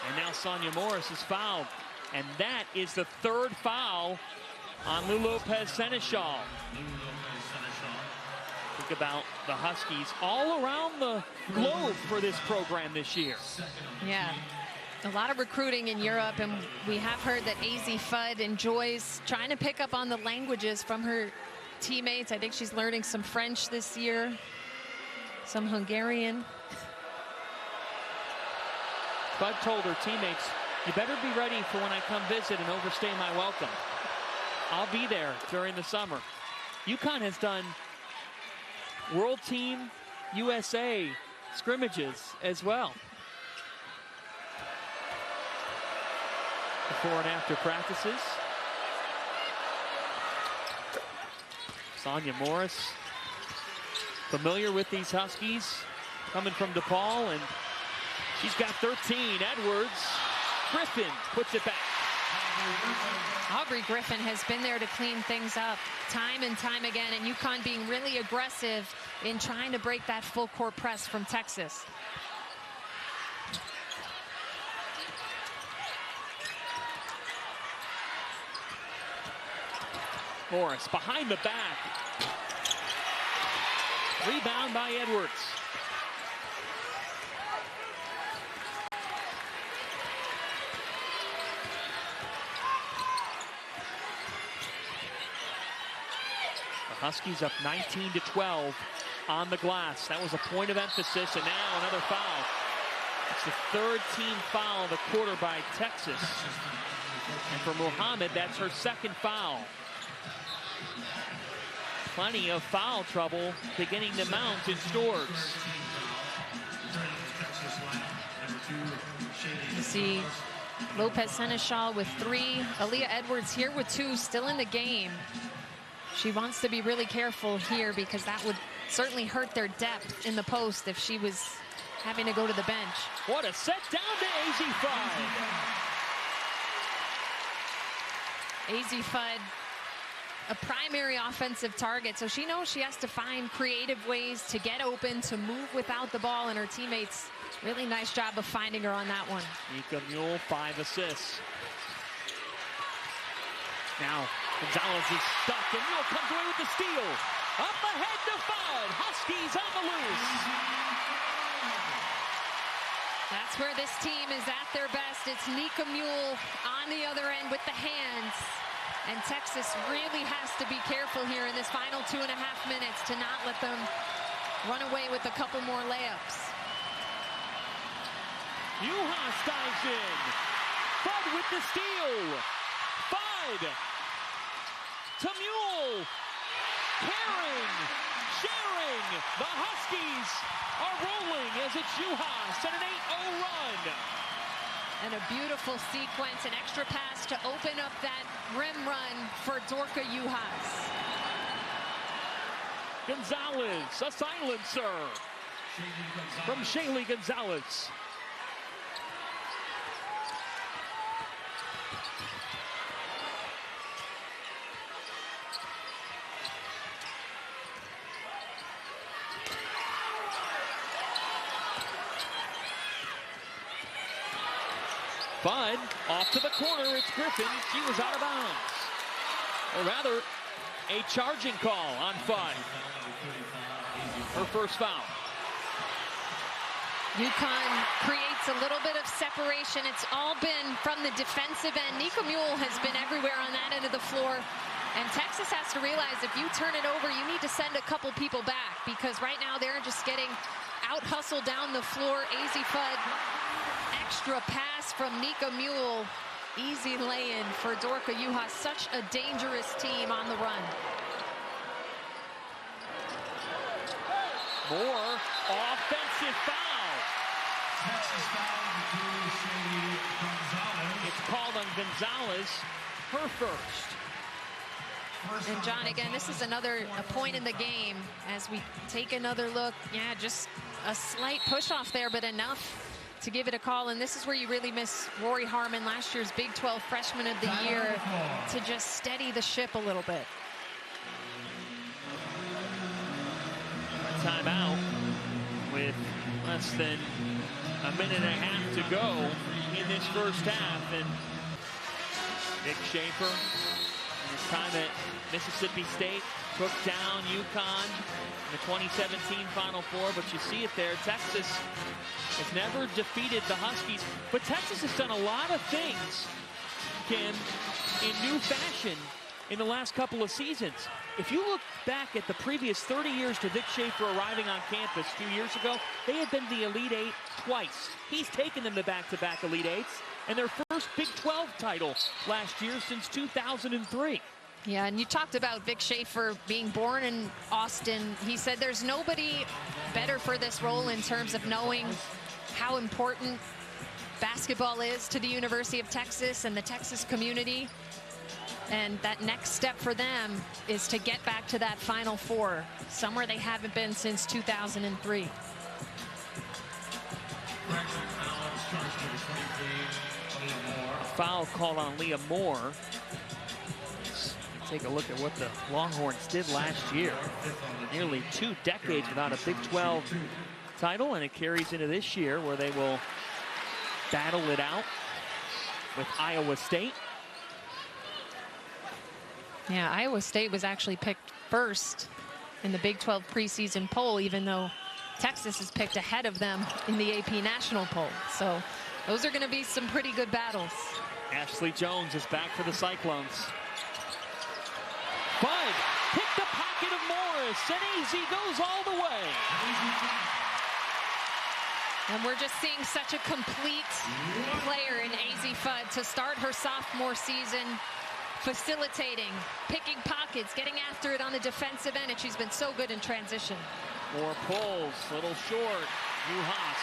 And now Sonia Morris is fouled. And that is the 3rd foul on Lou Lopez Senechal. Think about the Huskies all around the globe for this program this year. Yeah, a lot of recruiting in Europe, and we have heard that AZ Fudd enjoys trying to pick up on the languages from her teammates. I think she's learning some French this year, some Hungarian. Fudd told her teammates, "You better be ready for when I come visit and overstay my welcome. I'll be there during the summer." UConn has done World Team USA scrimmages as well. Before and after practices. Sonia Morris, familiar with these Huskies, coming from DePaul, and she's got 13. Edwards, Griffin puts it back. Aubrey Griffin has been there to clean things up time and time again, and UConn being really aggressive in trying to break that full court press from Texas. Morris behind the back. Rebound by Edwards. Huskies up 19-12 on the glass. That was a point of emphasis, and now another foul. It's the 3rd team foul of the quarter by Texas. And for Muhammad, that's her 2nd foul. Plenty of foul trouble beginning to mount in Stores. You see Lopez Senechal with 3, Aaliyah Edwards here with 2, still in the game. She wants to be really careful here because that would certainly hurt their depth in the post if she was having to go to the bench. What a set down to AZ Fudd. AZ Fudd, a primary offensive target, so she knows she has to find creative ways to get open, to move without the ball, and her teammates, really nice job of finding her on that one. Nika Mule, 5 assists. Now Gonzalez is stuck, and Mule comes away with the steal. Up ahead to Fudd. Huskies on the loose. That's where this team is at their best. It's Nika Mule on the other end with the hands. And Texas really has to be careful here in this final 2.5 minutes to not let them run away with a couple more layups. Juhas dives in. Fudd with the steal. Fudd to Mule. Caring, sharing. The Huskies are rolling as it's Juhas and an 8-0 run. And a beautiful sequence, an extra pass to open up that rim run for Dorka Juhas. Gonzalez, a silencer from Shaylee Gonzalez. Fudd off to the corner. It's Griffin. She was out of bounds. Or rather, a charging call on Fudd. Her first foul. UConn creates a little bit of separation. It's all been from the defensive end. Nika Mule has been everywhere on that end of the floor. And Texas has to realize if you turn it over, you need to send a couple people back, because right now they're just getting out-hustled down the floor. AZ Fudd, extra pass from Nika Mule. Easy lay-in for Dorka Juhas. Such a dangerous team on the run. More offensive foul. Texas foul to Shaylee Gonzalez. It's called on Gonzalez, her first. And John, again, this is a point in the game as we take another look. Yeah, just a slight push off there, but enough to give it a call. And this is where you really miss Rory Harmon, last year's Big 12 Freshman of the Year, to just steady the ship a little bit. Timeout with less than a minute and a half to go in this first half. And Nick Schaefer, in his time at Mississippi State, took down UConn in the 2017 Final Four, but you see it there. Texas has never defeated the Huskies, but Texas has done a lot of things, Kim, in new fashion in the last couple of seasons. If you look back at the previous 30 years to Vic Schaefer arriving on campus 2 years ago, they had been the Elite Eight twice. He's taken them to back-to-back Elite Eights, and their first Big 12 title last year since 2003. Yeah, and you talked about Vic Schaefer being born in Austin. He said there's nobody better for this role in terms of knowing how important basketball is to the University of Texas and the Texas community. And that next step for them is to get back to that Final Four, somewhere they haven't been since 2003. Foul called on Leah Moore. Take a look at what the Longhorns did last year. Nearly 2 decades without a Big 12 title, and it carries into this year where they will battle it out with Iowa State. Yeah, Iowa State was actually picked first in the Big 12 preseason poll, even though Texas is picked ahead of them in the AP national poll. So those are going to be some pretty good battles. Ashley Jones is back for the Cyclones. Fudd hit the pocket of Morris, and AZ goes all the way. And we're just seeing such a complete player in AZ Fudd to start her sophomore season, facilitating, picking pockets, getting after it on the defensive end, and she's been so good in transition. More pulls, little short. Juhas.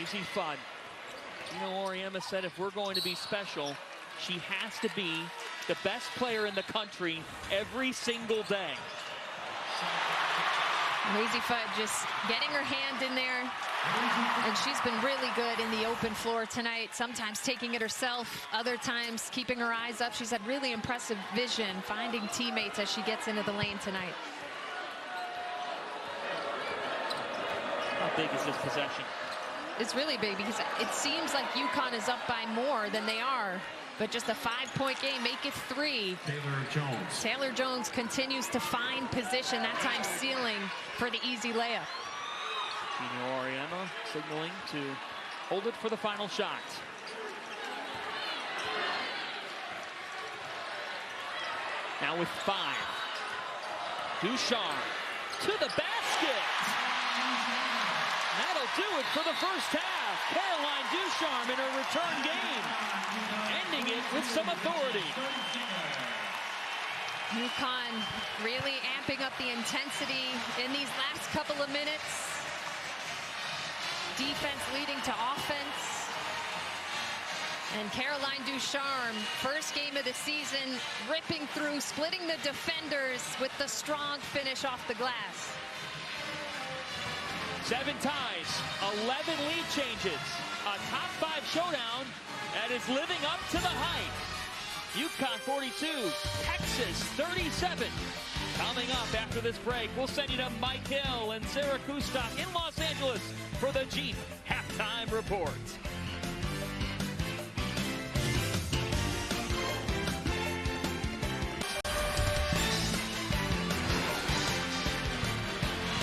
AZ Fudd. Gino Auriemma said if we're going to be special, she has to be the best player in the country every single day. AZ Fudd just getting her hand in there, and she's been really good in the open floor tonight, sometimes taking it herself, other times keeping her eyes up. She's had really impressive vision, finding teammates as she gets into the lane tonight. How big is this possession? is really big because it seems like UConn is up by more than they are. But just a 5-point game, make it 3. Taylor Jones continues to find position, that time sealing for the easy layup. Gino Auriemma signaling to hold it for the final shot. Now with 5. Ducharme to the basket. That'll do it for the first half. Caroline Ducharme in her return game, ending it with some authority. UConn really amping up the intensity in these last couple of minutes. Defense leading to offense. And Caroline Ducharme, first game of the season, ripping through, splitting the defenders with the strong finish off the glass. 7 ties, 11 lead changes, a top 5 showdown that is living up to the hype. UConn 42, Texas 37. Coming up after this break, we'll send you to Mike Hill and Sarah Kustok in Los Angeles for the Jeep Halftime Report.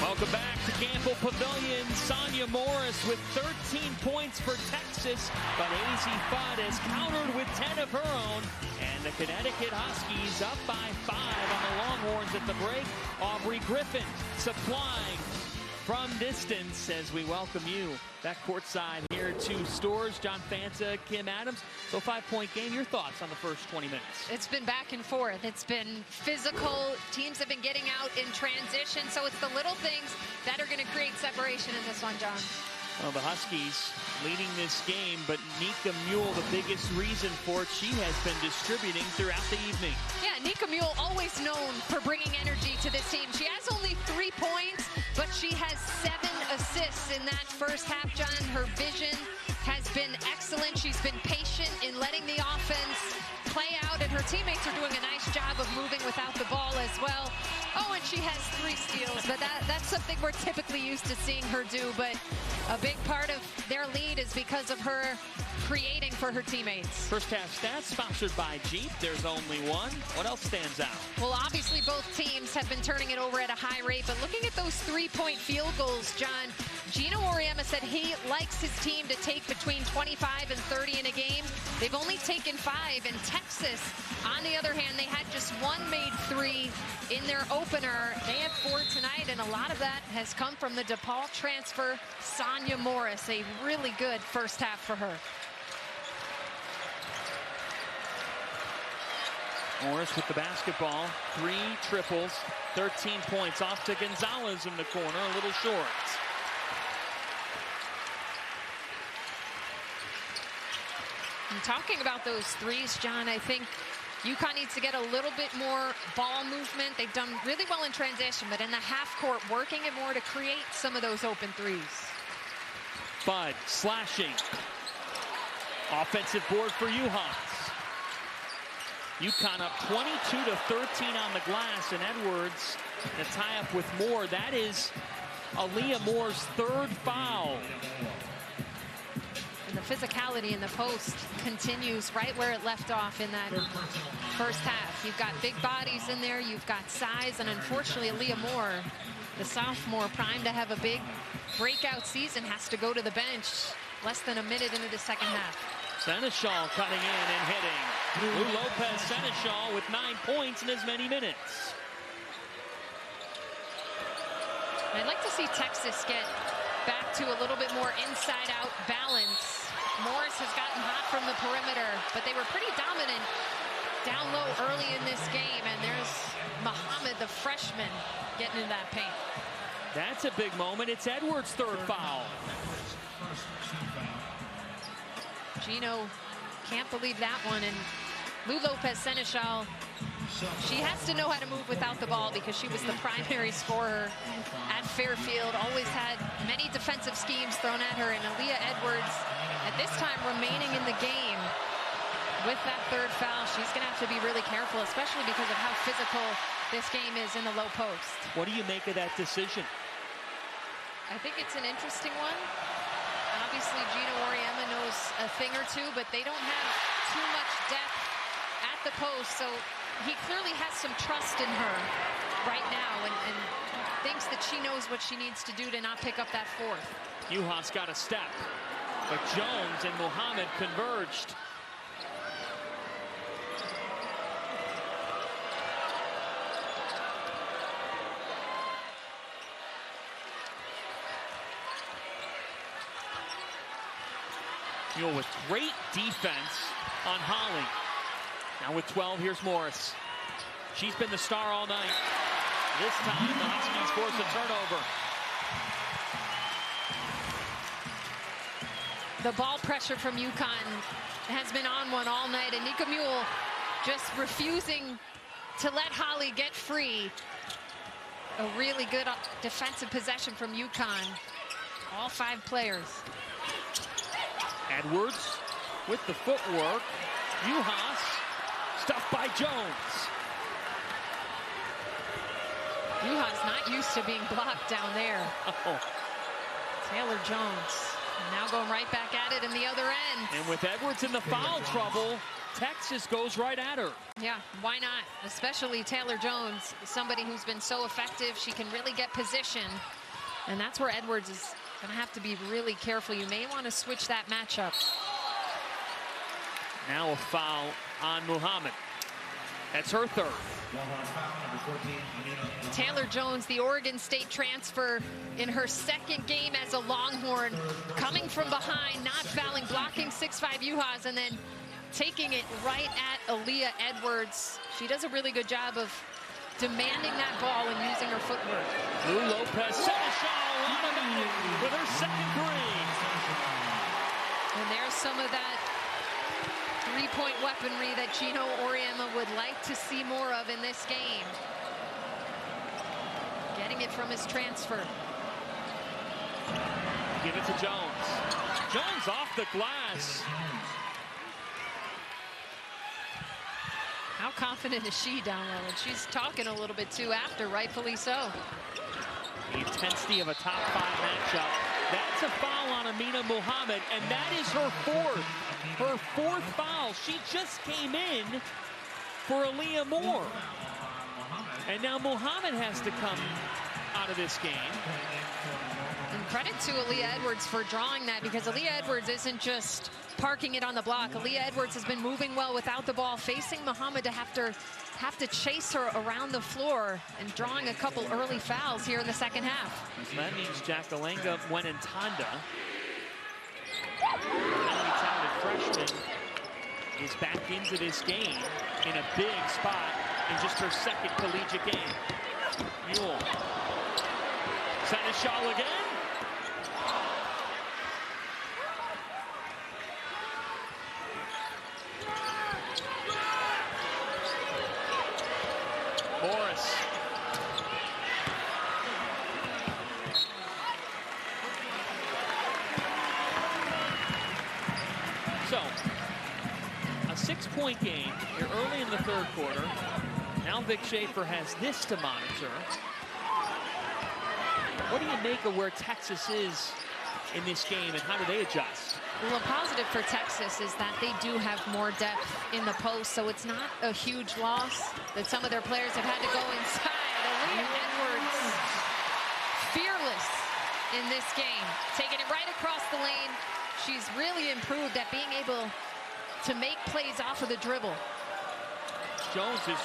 Welcome back to Campbell Pavilion. Sonia Morris with 13 points for Texas, but Azzi Fudd has countered with 10 of her own. And the Connecticut Huskies up by 5 on the Longhorns at the break. Aubrey Griffin supplying from distance as we welcome you back courtside here to Stores. John Fanta, Kim Adams. So 5-point game. Your thoughts on the first 20 minutes? It's been back and forth. It's been physical. Teams have been getting out in transition. So it's the little things that are going to create separation in this one, John. Well, the Huskies leading this game, but Nika Mule, the biggest reason for it, she has been distributing throughout the evening. Yeah, Nika Mule, always known for bringing energy to this team. She has only 3 points, but she has 7 assists in that first half, John. Her vision has been excellent. She's been patient in letting the offense play out, and her teammates are doing a nice job of moving without the ball as well. Oh, and she has 3 steals, but that's something we're typically used to seeing her do. But a big part of their lead is because of her creating for her teammates. First half stats sponsored by Jeep. There's only one. What else stands out? Well, obviously both teams have been turning it over at a high rate, but looking at those 3-point field goals, John, Gino Auriemma said he likes his team to take between 25 and 30 in a game. They've only taken 5, and Texas, on the other hand, they had just 1 made 3 in their opener. They have 4 tonight, and a lot of that has come from the DePaul transfer, Sonia Morris. A really good first half for her. Morris with the basketball, 3 triples, 13 points. Off to Gonzalez in the corner, a little short. And talking about those threes, John, I think UConn needs to get a little bit more ball movement. They've done really well in transition, but in the half court, working it more to create some of those open threes. Fudd slashing. Offensive board for UConn. UConn up 22-13 on the glass, and Edwards to tie up with Moore. That is Aaliyah Moore's 3rd foul. And the physicality in the post continues right where it left off in that first half. You've got big bodies in there, you've got size, and unfortunately Aaliyah Moore, the sophomore, primed to have a big breakout season, has to go to the bench less than a minute into the second half. Seneschal cutting in and hitting. Lou Lopez Seneschal with 9 points in as many minutes. I'd like to see Texas get back to a little bit more inside-out balance. Morris has gotten hot from the perimeter, but they were pretty dominant down low early in this game, and there's Muhammad, the freshman, getting in that paint. That's a big moment. It's Edwards' 3rd foul. Gino can't believe that one, and Lou Lopez Seneschal, she has to know how to move without the ball because she was the primary scorer at Fairfield, always had many defensive schemes thrown at her, and Aaliyah Edwards, at this time remaining in the game with that 3rd foul, she's going to have to be really careful, especially because of how physical this game is in the low post. What do you make of that decision? I think it's an interesting one. I'll Obviously, Gino Auriemma knows a thing or two, but they don't have too much depth at the post. So he clearly has some trust in her right now and thinks that she knows what she needs to do to not pick up that fourth. Juhas got a step, but Jones and Muhammad converged. Mule with great defense on Holly. Now with 12, here's Morris. She's been the star all night. This time, the Huskies force a turnover. The ball pressure from UConn has been on one all night, and Nika Mule just refusing to let Holly get free. A really good defensive possession from UConn. All 5 players. Edwards with the footwork. Juhas stuffed by Jones. Juhas not used to being blocked down there. Oh. Taylor Jones now going right back at it in the other end. And with Edwards in the foul trouble, Texas goes right at her. Yeah, why not? Especially Taylor Jones, somebody who's been so effective. She can really get position. And that's where Edwards is going to have to be really careful. You may want to switch that matchup. Now a foul on Muhammad. That's her third. Taylor Jones, the Oregon State transfer, in her second game as a Longhorn, coming from behind, not fouling, blocking 6'5" Juhas, and then taking it right at Aaliyah Edwards. She does a really good job of demanding that ball and using her footwork. Lou Lopez, Seneschal, automatic with her second three. And there's some of that three-point weaponry that Gino Auriemma would like to see more of in this game. Getting it from his transfer. Give it to Jones. Jones off the glass. How confident is she down low? And she's talking a little bit too after, rightfully so. The intensity of a top 5 matchup. That's a foul on Amina Muhammad, and that is her fourth foul. She just came in for Aaliyah Moore. And now Muhammad has to come out of this game. And credit to Aaliyah Edwards for drawing that, because Aaliyah Edwards isn't just parking it on the block. Aaliyah Edwards has been moving well without the ball, facing Muhammad to have to chase her around the floor, and drawing a couple early fouls here in the second half. So that means Jackalenga went in Tonda. Highly talented freshman is back into this game in a big spot in just her second collegiate game. Mule. Seneschal again. Morris. So, a 6-point game here early in the third quarter. Now Vic Schaefer has this to monitor. What do you make of where Texas is in this game, and how do they adjust? Well, a positive for Texas is that they do have more depth in the post, so it's not a huge loss that some of their players have had to go inside. Aaliyah Edwards, fearless in this game, taking it right across the lane. She's really improved at being able to make plays off of the dribble. Jones is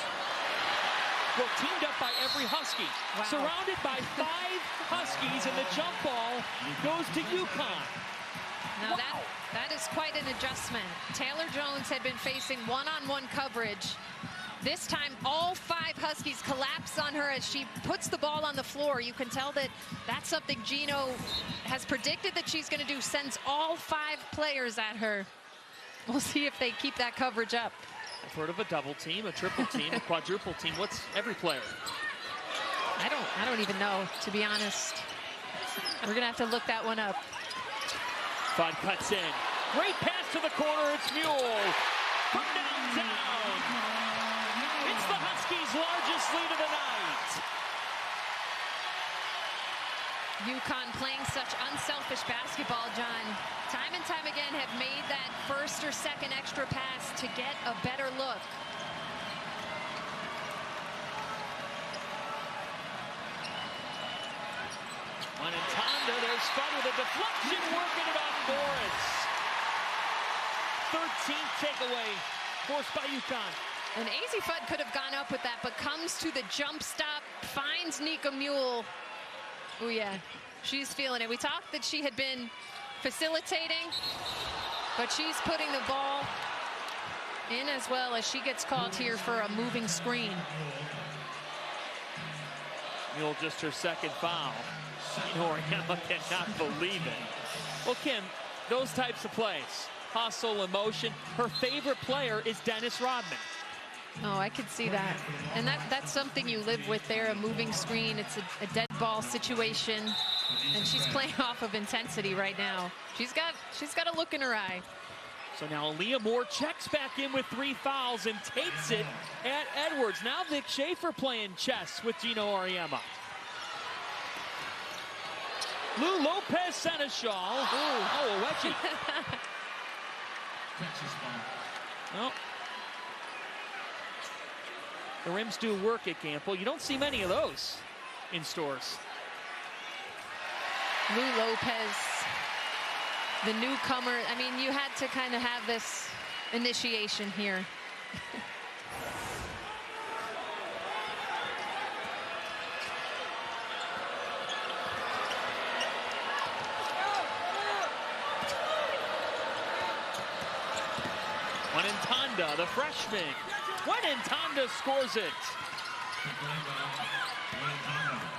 teamed up by every Husky, surrounded by 5 Huskies, and the jump ball goes to UConn. Now that is quite an adjustment. Taylor Jones had been facing one-on-one coverage. This time, all 5 Huskies collapse on her as she puts the ball on the floor. You can tell that that's something Gino has predicted that she's going to do, sends all 5 players at her. We'll see if they keep that coverage up. I've heard of a double team, a triple team, a quadruple team. What's every player? I don't even know, to be honest. We're going to have to look that one up. Bud cuts in. Great pass to the corner. It's Mule from downtown. It's the Huskies' largest lead of the night. UConn playing such unselfish basketball, John. Time and time again have made that first or second extra pass to get a better look. When in Tonda, there's Fudd with a deflection, working it off Morris. 13th takeaway forced by UConn. And AZ Fudd could have gone up with that, but comes to the jump stop, finds Nika Mule. Oh yeah, she's feeling it. We talked that she had been facilitating, but she's putting the ball in as well as she gets called here for a moving screen. Mule just her second foul. Oriana cannot believe it. Well, Kim, those types of plays, hustle, emotion. Her favorite player is Dennis Rodman. Oh, I could see that. And that's something you live with there, a moving screen. It's a dead ball situation. And she's playing off of intensity right now. She's got a look in her eye. So now Aaliyah Moore checks back in with 3 fouls and takes it at Edwards. Now Vic Schaefer playing chess with Gino Auriemma. Lou Lopez Seneschal. Oh, a wedgie. Texas ball. Well, the rims do work at Gamble. You don't see many of those in stores. Lou Lopez, the newcomer. I mean, you had to kind of have this initiation here. Tonda, the freshman. Tonda scores it.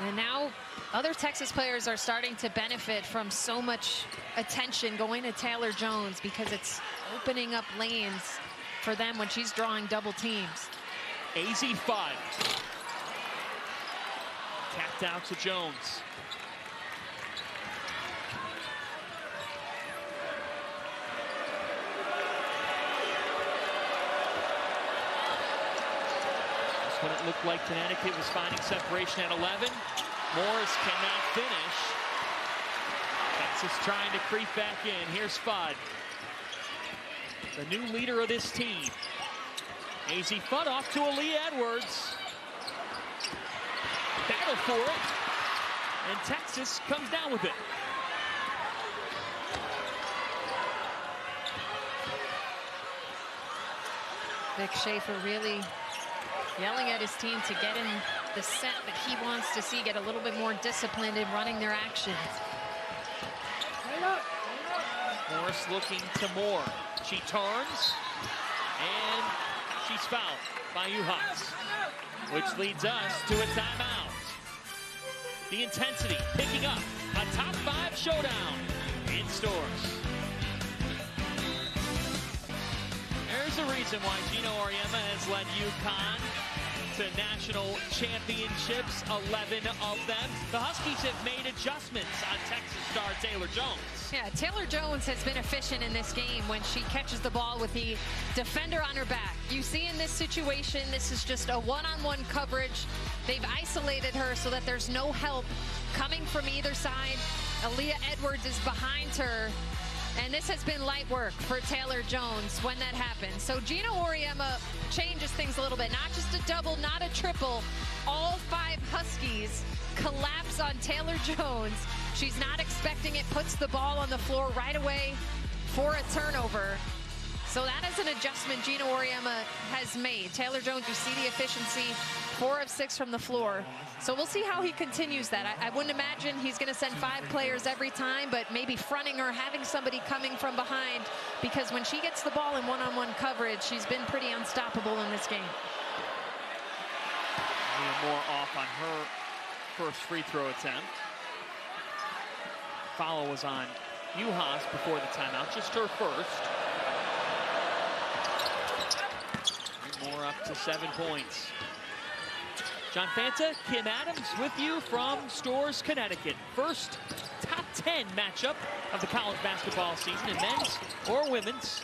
And now other Texas players are starting to benefit from so much attention going to Taylor Jones because it's opening up lanes for them when she's drawing double teams. AZ Fudd. Tapped out to Jones. When it looked like Connecticut was finding separation at 11. Morris cannot finish. Texas trying to creep back in. Here's Fudd, the new leader of this team. AZ Fudd off to Aaliyah Edwards. Battle for it. And Texas comes down with it. Vic Schaefer really yelling at his team to get in the set that he wants to see, get a little bit more disciplined in running their actions. Morris looking to Moore. She turns, and she's fouled by UConn, which leads us to a timeout. The intensity picking up. A top 5 showdown in stores. There's a reason why Gino Auriemma has led UConn to national championships, 11 of them. The Huskies have made adjustments on Texas star Taylor Jones. Yeah, Taylor Jones has been efficient in this game when she catches the ball with the defender on her back. You see in this situation, this is just a one-on-one coverage. They've isolated her so that there's no help coming from either side. Aaliyah Edwards is behind her. And this has been light work for Taylor Jones when that happens. So Gino Auriemma changes things a little bit. Not just a double, not a triple. All 5 Huskies collapse on Taylor Jones. She's not expecting it, puts the ball on the floor right away for a turnover. So that is an adjustment Gino Auriemma has made. Taylor Jones, you see the efficiency, 4 of 6 from the floor. So we'll see how he continues that. I wouldn't imagine he's going to send 5 players every time, but maybe fronting her, having somebody coming from behind, because when she gets the ball in one-on-one coverage, she's been pretty unstoppable in this game. More off on her first free throw attempt. Foul was on Juhas before the timeout, just her first. More up to 7 points. John Fanta, Kim Adams with you from Stores, Connecticut. First top 10 matchup of the college basketball season in men's or women's.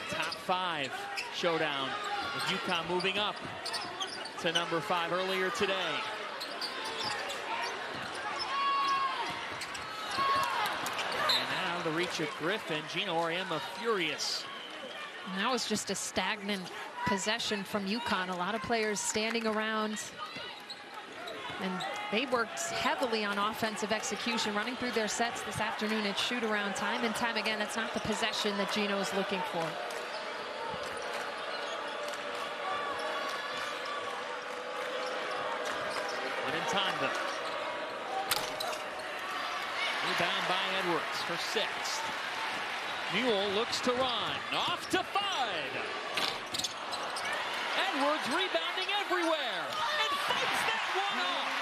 Top 5 showdown with UConn moving up to number 5 earlier today. of the reach of Griffin. Gina Auriemma furious. And that was just a stagnant possession from UConn. A lot of players standing around. And they worked heavily on offensive execution, running through their sets this afternoon at shoot-around time and time again. That's not the possession that Gino's looking for. Tanda. Rebound by Edwards, her sixth. Newell looks to run. Off to Fudd. Edwards rebounding everywhere and fights that one off.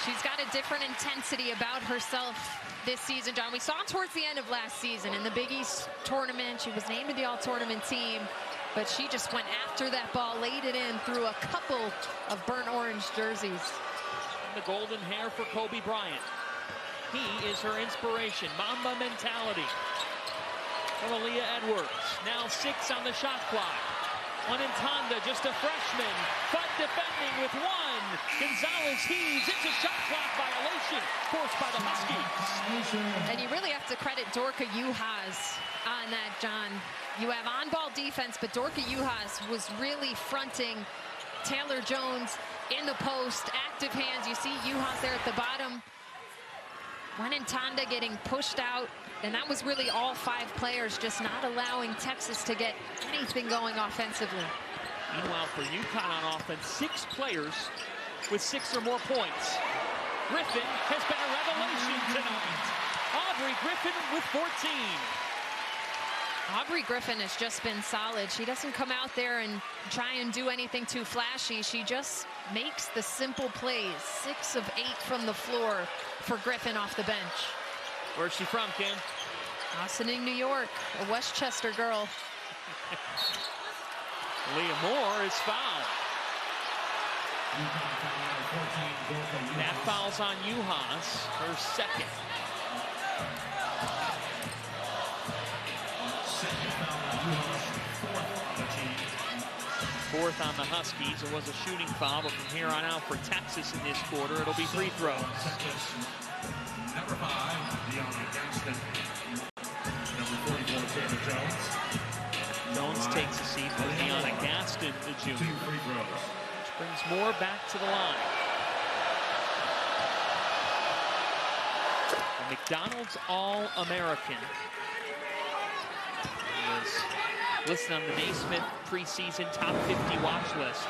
She's got a different intensity about herself this season, John. We saw towards the end of last season in the Big East tournament. She was named to the all-tournament team. But she just went after that ball, laid it in through a couple of burnt orange jerseys. And the golden hair for Kobe Bryant. He is her inspiration. Mamba mentality. From Aaliyah Edwards. Now 6 on the shot clock. One in Tanda, just a freshman. Fudd defending with one. Gonzalez heaves. It's a shot clock violation forced by the Huskies. And you really have to credit Dorka Juhas on that, John. You have on-ball defense, but Dorka Juhas was really fronting Taylor Jones in the post. Active hands. You see Juhas there at the bottom. One in Tanda getting pushed out. And that was really all 5 players just not allowing Texas to get anything going offensively. Meanwhile, for UConn on offense, 6 players with 6 or more points. Griffin has been a revelation tonight. Aubrey Griffin with 14. Aubrey Griffin has just been solid. She doesn't come out there and try and do anything too flashy. She just makes the simple plays. 6 of 8 from the floor for Griffin off the bench. Where's she from, Ken? Ossining, New York, a Westchester girl. Leah Moore is fouled. That foul's on Juhas, her second. Fourth on the Huskies. It was a shooting foul, but from here on out for Texas in this quarter, it'll be free throws. Number 5, Deanna Gaston. Number 44, Taylor Jones. Jones takes a seat for Deanna Gaston, the junior. 2 free throws. Which brings Moore back to the line. The McDonald's All-American was listed on the Naismith preseason top 50 watch list.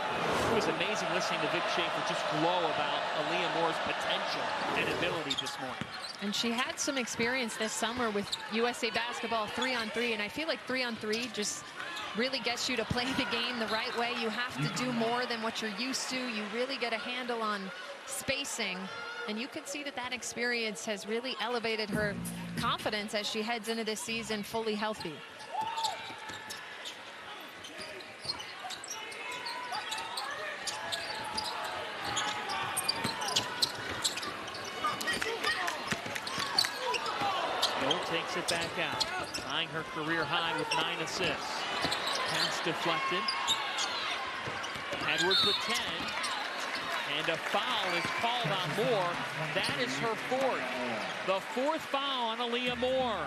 It was amazing listening to Vic Schaefer just glow about Aaliyah Moore's potential and ability this morning. And she had some experience this summer with USA Basketball 3-on-3, and I feel like 3-on-3 just really gets you to play the game the right way. You have to do more than what you're used to. You really get a handle on spacing, and you can see that that experience has really elevated her confidence as she heads into this season fully healthy. Takes it back out, tying her career high with 9 assists. Pass deflected. Edwards with 10. And a foul is called on Moore. That is her 4th. The 4th foul on Aaliyah Moore.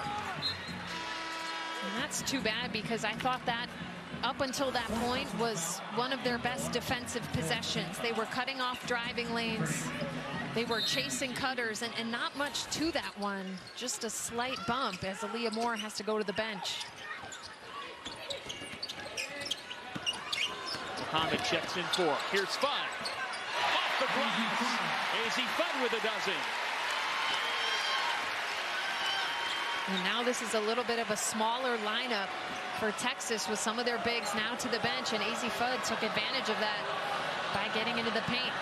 And that's too bad, because I thought that up until that point was one of their best defensive possessions. They were cutting off driving lanes. They were chasing cutters, and not much to that one. Just a slight bump as Aaliyah Moore has to go to the bench. Muhammad checks in 4. Here's Fudd. Off the glass. AZ Fudd with a dozen. And now this is a little bit of a smaller lineup for Texas with some of their bigs now to the bench, and AZ Fudd took advantage of that by getting into the paint.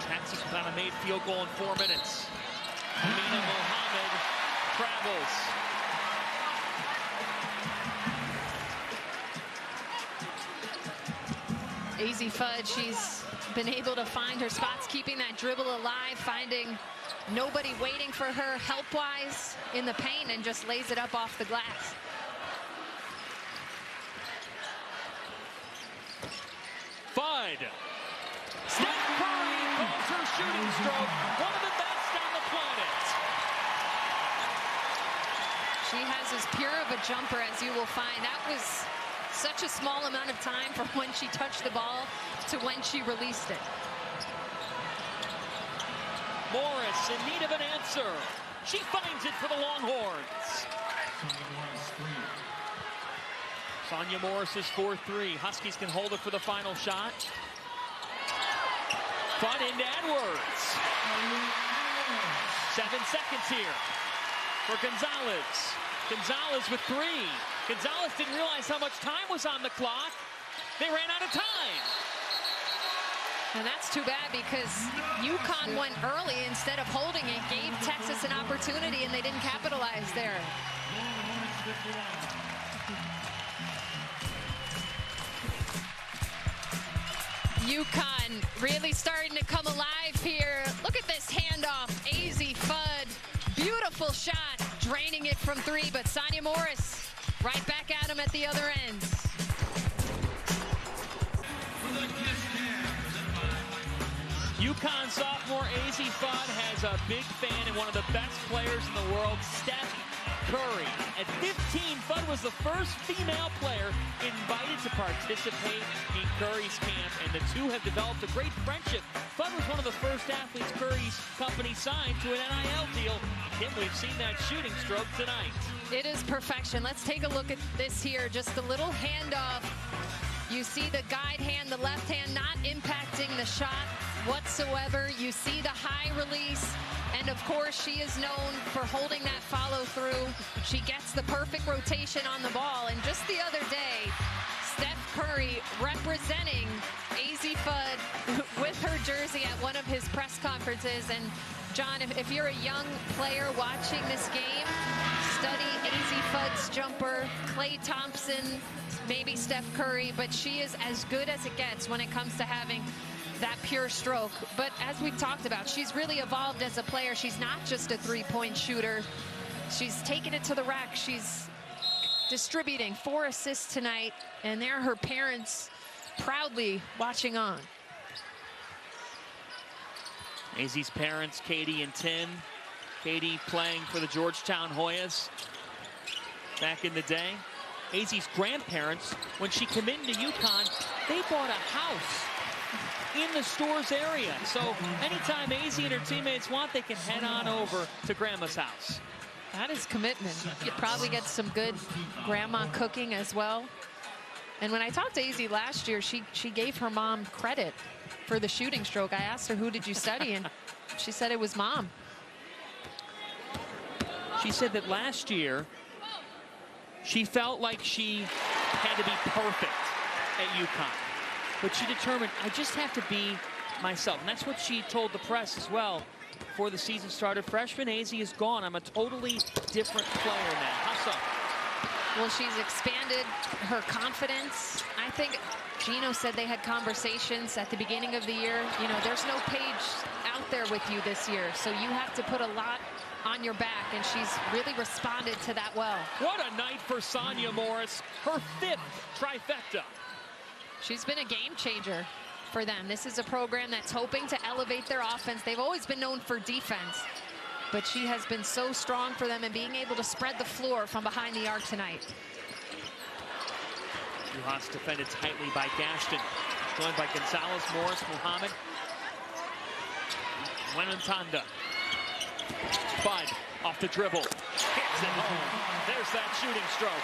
Texas without a made field goal in 4 minutes. Amina Mohammed travels. AZ Fudd, she's been able to find her spots, keeping that dribble alive, finding nobody waiting for her help-wise in the paint, and just lays it up off the glass. Fudd. Steph Curry goes her shooting stroke, one of the best on the planet. She has as pure of a jumper as you will find. That was such a small amount of time from when she touched the ball to when she released it. Morris in need of an answer. She finds it for the Longhorns. Sonya Morris is 4-3. Huskies can hold it for the final shot. Front into Edwards. 7 seconds here for Gonzalez. Gonzalez with 3. Gonzalez didn't realize how much time was on the clock. They ran out of time. And that's too bad because UConn went early instead of holding it, gave Texas an opportunity, and they didn't capitalize there. UConn really starting to come alive here. Look at this handoff. AZ Fudd, beautiful shot, draining it from 3, but Sonya Morris right back at him at the other end. UConn sophomore AZ Fudd has a big fan and one of the best players in the world, Steph Curry. At 15, Fudd was the first female player invited to participate in Curry's camp, and the two have developed a great friendship. Fudd was one of the first athletes Curry's company signed to an NIL deal. Kim, we've seen that shooting stroke tonight. It is perfection. Let's take a look at this here. Just a little handoff. You see the guide hand, the left hand, not impacting the shot whatsoever. You see the high release. And of course, she is known for holding that follow through. She gets the perfect rotation on the ball. And just the other day, Steph Curry representing AZ Fudd with her jersey at one of his press conferences. And John, if you're a young player watching this game, study AZ Fudd's jumper, Klay Thompson, maybe Steph Curry, but she is as good as it gets when it comes to having that pure stroke. But as we've talked about, she's really evolved as a player. She's not just a three-point shooter. She's taken it to the rack. She's distributing 4 assists tonight, and there are her parents proudly watching on. AZ's parents, Katie and Tim. Katie playing for the Georgetown Hoyas back in the day. AZ's grandparents, when she came into UConn, they bought a house in the stores area. So anytime AZ and her teammates want, they can head on over to Grandma's house. That is commitment. You probably get some good grandma cooking as well. And when I talked to AZ last year, she gave her mom credit for the shooting stroke. I asked her, who did you study? And she said it was Mom. She said that last year, she felt like she had to be perfect at UConn. But she determined, I just have to be myself. And that's what she told the press as well before the season started. Freshman AZ is gone. I'm a totally different player now. How so? Well, she's expanded her confidence. I think Gino said they had conversations at the beginning of the year. You know, there's no Paige out there with you this year, so you have to put a lot on your back, and she's really responded to that well. What a night for Sonya Morris, her 5th trifecta. She's been a game changer for them. This is a program that's hoping to elevate their offense. They've always been known for defense, but she has been so strong for them and being able to spread the floor from behind the arc tonight. Duhas defended tightly by Gashton, joined by Gonzalez, Morris, Muhammad, Wenentanda. Fudd off the dribble, hits it home. There's that shooting stroke.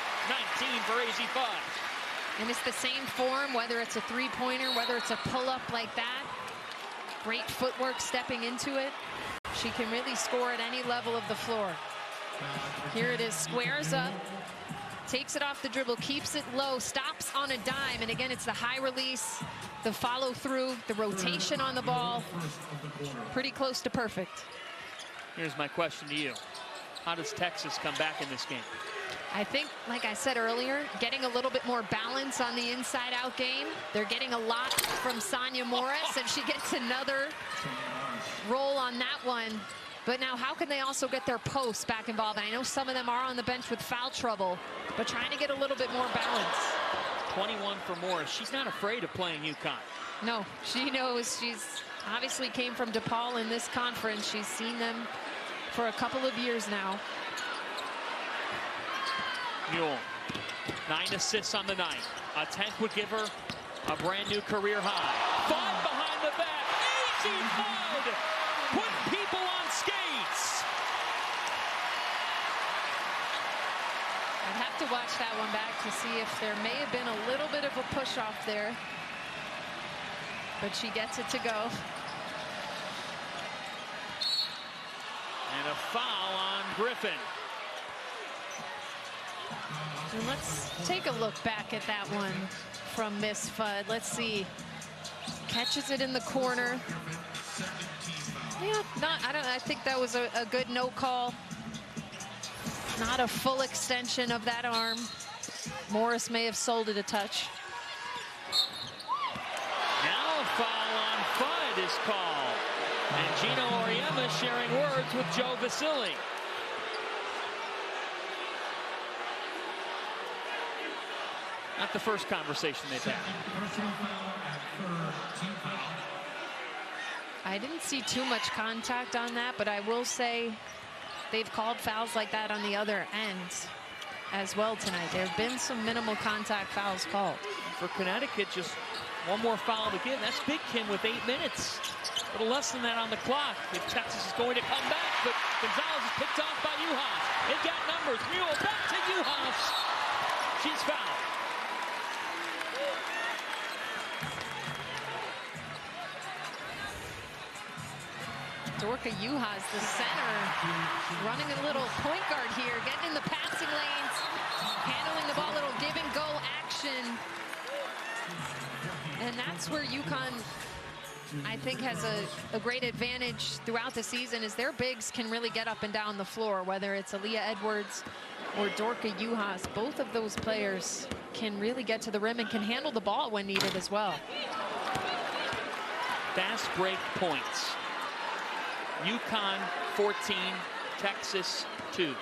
19 for AZ Fudd. And it's the same form, whether it's a three-pointer, whether it's a pull-up like that. Great footwork stepping into it. She can really score at any level of the floor. Here it is, squares up, takes it off the dribble, keeps it low, stops on a dime, and again, it's the high release, the follow through, the rotation on the ball. Pretty close to perfect. Here's my question to you. How does Texas come back in this game? I think, like I said earlier, getting a little bit more balance on the inside-out game. They're getting a lot from Sonya Morris, and she gets another roll on that one. But now, how can they also get their posts back involved? I know some of them are on the bench with foul trouble, but trying to get a little bit more balance. 21 for Morris. She's not afraid of playing UConn. No, she knows she's obviously came from DePaul in this conference. She's seen them for a couple of years now. Mule, 9 assists on the night. A 10th would give her a brand new career high. Fudd behind the back. Easy Fudd. Put people on skates. I'd have to watch that one back to see if there may have been a little bit of a push off there. But she gets it to go. And a foul on Griffin. And let's take a look back at that one from Miss Fudd. Let's see. Catches it in the corner. Yeah, I think that was a good no call. Not a full extension of that arm. Morris may have sold it a touch. Now a foul on Fudd is called. And Gino Auriemma sharing words with Joe Vasili. Not the first conversation they've had. I didn't see too much contact on that, but I will say they've called fouls like that on the other end as well tonight. There have been some minimal contact fouls called. For Connecticut, just one more foul to give. That's big, Kim, with 8 minutes. A little less than that on the clock. If Texas is going to come back, but Gonzalez is picked off by Juhas. They've got numbers. Mule back to Juhas. She's fouled. Dorka Juhas, the center, running a little point guard here, getting in the passing lanes, handling the ball, little give and go action. And that's where UConn, I think, has a great advantage throughout the season, is their bigs can really get up and down the floor, whether it's Aaliyah Edwards or Dorka Juhas. Both of those players can really get to the rim and can handle the ball when needed as well. Fast break points. UConn 14, Texas 2.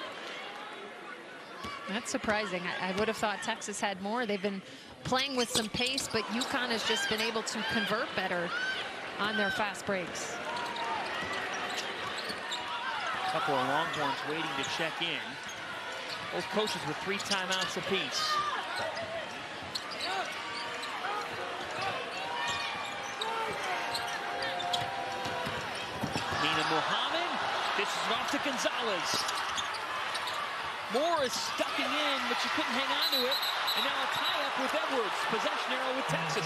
That's surprising. I would have thought Texas had more. They've been playing with some pace, but UConn has just been able to convert better on their fast breaks. A couple of Longhorns waiting to check in. Both coaches with 3 timeouts apiece. Nina Muhammad dishes it off to Gonzalez. Morris ducking in, but she couldn't hang on to it. And now a tie-up with Edwards. Possession arrow with Texas.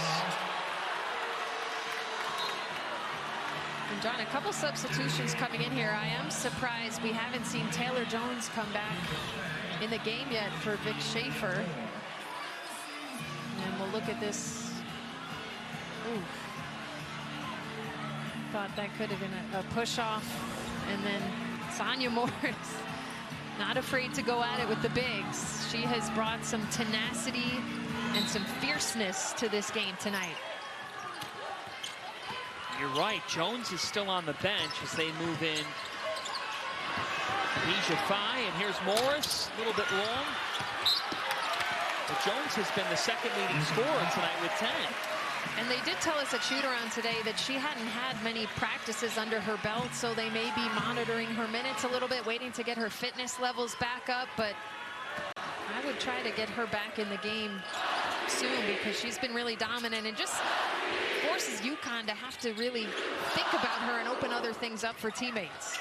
And John, a couple substitutions coming in here. I am surprised we haven't seen Taylor Jones come back in the game yet for Vic Schaefer. And we'll look at this. Ooh. Thought that could have been a push off. And then Sonya Morris, not afraid to go at it with the bigs. She has brought some tenacity and some fierceness to this game tonight. You're right, Jones is still on the bench as they move in. Bijah Fai, and here's Morris, a little bit long. But Jones has been the second leading scorer tonight with 10. And they did tell us at shoot-around today that she hadn't had many practices under her belt, so they may be monitoring her minutes a little bit, waiting to get her fitness levels back up. But I would try to get her back in the game soon, because she's been really dominant and just forces UConn to have to really think about her and open other things up for teammates.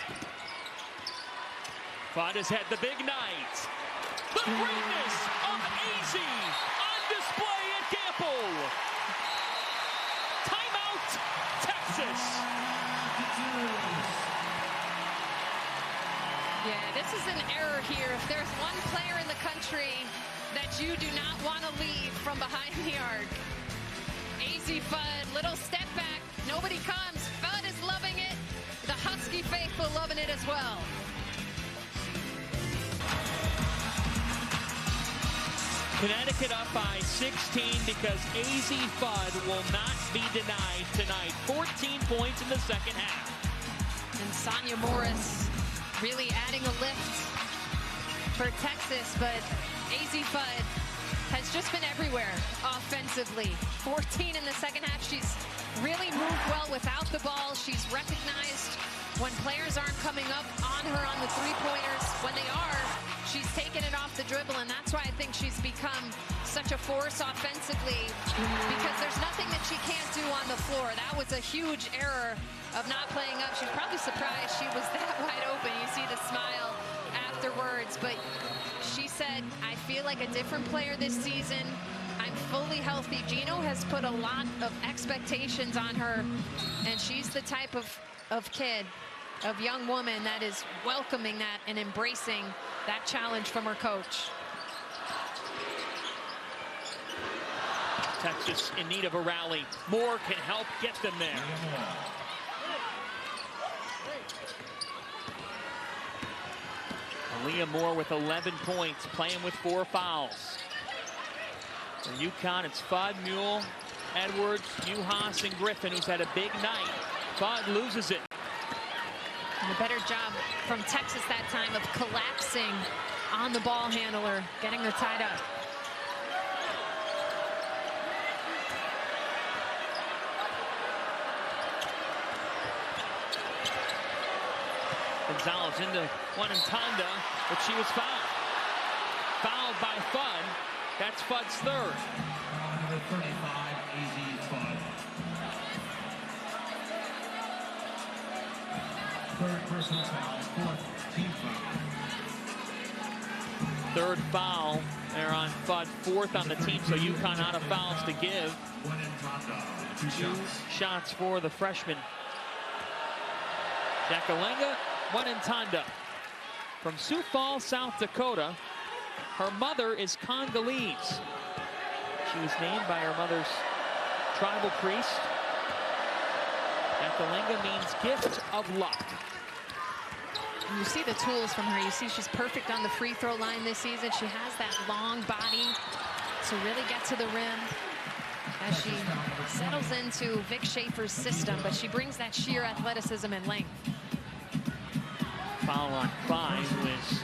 Fudd has had the big night. The greatness of AZ on display at Gamble. Timeout, Texas. Yeah, this is an error here. If there's one player in the country that you do not want to leave from behind the arc, AZ Fudd, little step back, nobody comes. Fudd is loving it. The Husky faithful loving it as well. Connecticut up by 16 because AZ Fudd will not be denied tonight. 14 points in the second half. And Sonya Morris really adding a lift for Texas, but AZ Fudd has just been everywhere offensively. 14 in the second half. She's really moved well without the ball. She's recognized when players aren't coming up on her on the three-pointers. When they are, she's taken it off the dribble, and that's why I think she's become such a force offensively, because there's nothing that she can't do on the floor. That was a huge error of not playing up. She's probably surprised she was that wide open. You see the smile afterwards, but she said, I feel like a different player this season. I'm fully healthy. Gino has put a lot of expectations on her, and she's the type of kid, of young woman that is welcoming that and embracing that challenge from her coach. Texas in need of a rally. Moore can help get them there. Aaliyah Moore with 11 points, playing with 4 fouls. For UConn, it's Fudd, Mule, Edwards, Uhas, and Griffin, who's had a big night. Fudd loses it. And a better job from Texas that time of collapsing on the ball handler, getting her tied up. Gonzalez into one in Tonda, but she was fouled. Fouled by Fudd. That's Fudd's third. Number 35, AZ Fudd. Third personal foul, fourth team foul. Third foul there on Fudd, fourth on the team, so UConn out of fouls to give. One in Tonda, 2 shots. Shots for the freshman. Jakalenga, one in Tonda. From Sioux Falls, South Dakota. Her mother is Congolese. She was named by her mother's tribal priest. Jakalenga means gift of luck. You see the tools from her. You see she's perfect on the free throw line this season. She has that long body to really get to the rim as she settles into Vic Schaefer's system, but she brings that sheer athleticism and length. Foul on 5, who is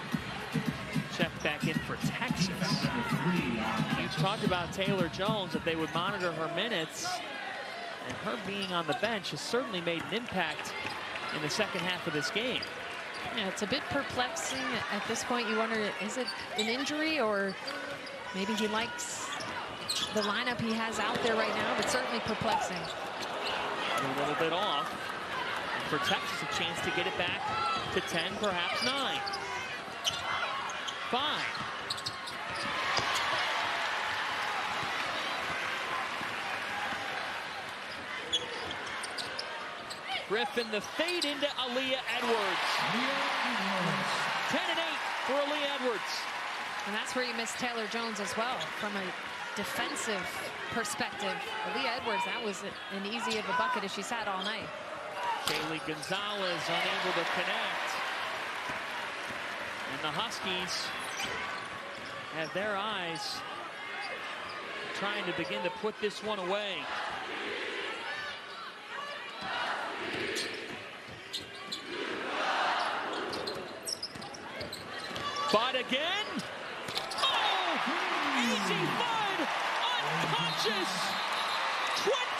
checked back in for Texas. You talked about Taylor Jones, that they would monitor her minutes, and her being on the bench has certainly made an impact in the second half of this game. Yeah, it's a bit perplexing at this point. You wonder, is it an injury, or maybe he likes the lineup he has out there right now, but certainly perplexing. A little bit off. And for Texas, a chance to get it back to 10, perhaps 9. 5. Griffin, the fade into Aaliyah Edwards. 10 and 8 for Aaliyah Edwards. And that's where you miss Taylor Jones as well, from a defensive perspective. Aaliyah Edwards, that was an easy of a bucket as she's had all night. Kaylee Gonzalez unable to connect. And the Huskies have their eyes trying to begin to put this one away. Fudd again. Oh, easy Fudd, unconscious.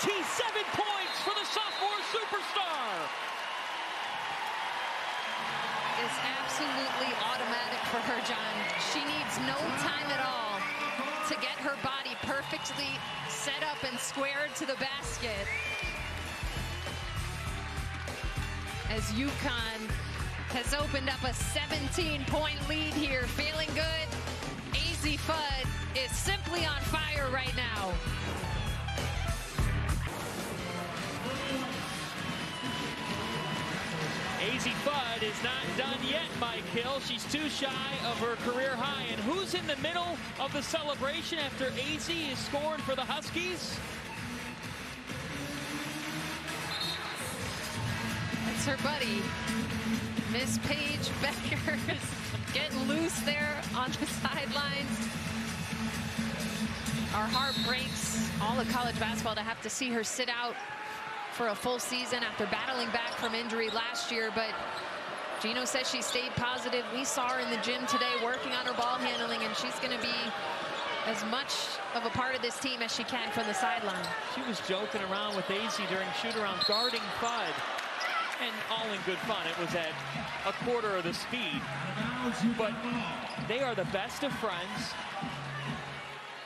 27 points for the sophomore superstar. It's absolutely automatic for her, John. She needs no time at all to get her body perfectly set up and squared to the basket. As UConn has opened up a 17-point lead here, feeling good. AZ Fudd is simply on fire right now. AZ Fudd is not done yet, Mike Hill. She's too shy of her career high. And who's in the middle of the celebration after AZ is scored for the Huskies? It's her buddy, Miss Paige Becker, is getting loose there on the sidelines. Our heart breaks, all of college basketball, to have to see her sit out for a full season after battling back from injury last year. But Gino says she stayed positive. We saw her in the gym today working on her ball handling, and she's going to be as much of a part of this team as she can from the sideline. She was joking around with AZ during shoot-around, guarding Fudd, and all in good fun. It was at a quarter of the speed, but they are the best of friends,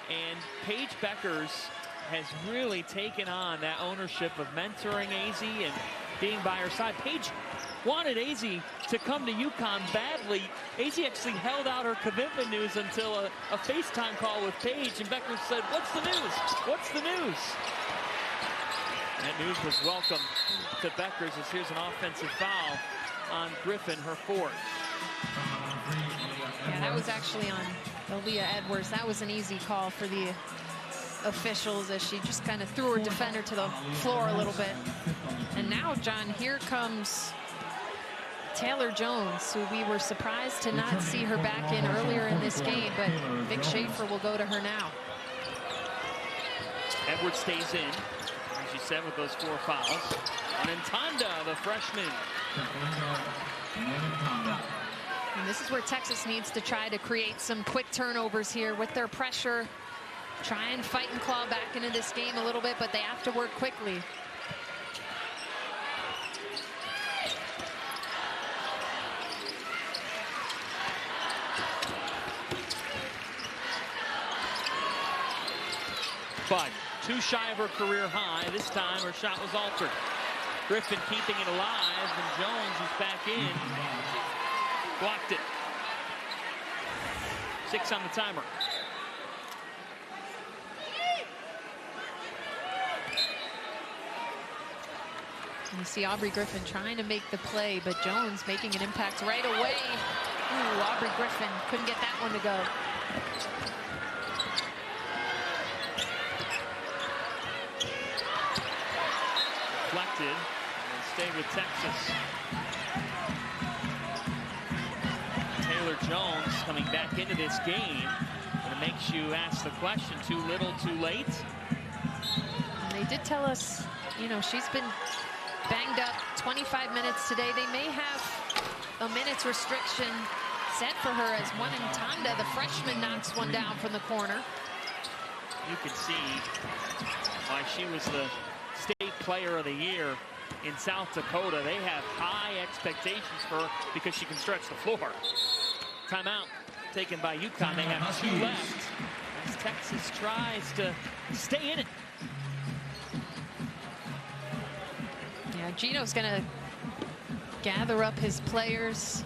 and Paige Bueckers has really taken on that ownership of mentoring AZ and being by her side. Paige wanted AZ to come to UConn badly. AZ actually held out her commitment news until a FaceTime call with Paige, and Bueckers said, "What's the news? What's the news?" That news was welcome to Bueckers, as here's an offensive foul on Griffin, her fourth. Yeah, that was actually on Aaliyah Edwards. That was an easy call for the officials, as she just kind of threw her defender to the floor a little bit. And now, John, here comes Taylor Jones, who we were surprised to not see her back in earlier in this game, but Vic Schaefer will go to her now. Edwards stays in, as you said, with those 4 fouls. On Ntanda, the freshman. And this is where Texas needs to try to create some quick turnovers here with their pressure. Try and fight and claw back into this game a little bit, but they have to work quickly. But too shy of her career high. This time her shot was altered. Griffin keeping it alive, and Jones, who's back in, blocked it. 6 on the timer. You see Aubrey Griffin trying to make the play, but Jones making an impact right away. Ooh, Aubrey Griffin couldn't get that one to go. Deflected and stayed with Texas. Taylor Jones coming back into this game, and it makes you ask the question, too little, too late? And they did tell us, you know, she's been banged up 25 minutes today. They may have a minutes restriction set for her, as one in Ntanda, the freshman, knocks one down from the corner. You can see why she was the state player of the year in South Dakota. They have high expectations for her because she can stretch the floor. Timeout taken by UConn. They have 2 left as Texas tries to stay in it. Yeah, Gino's gonna gather up his players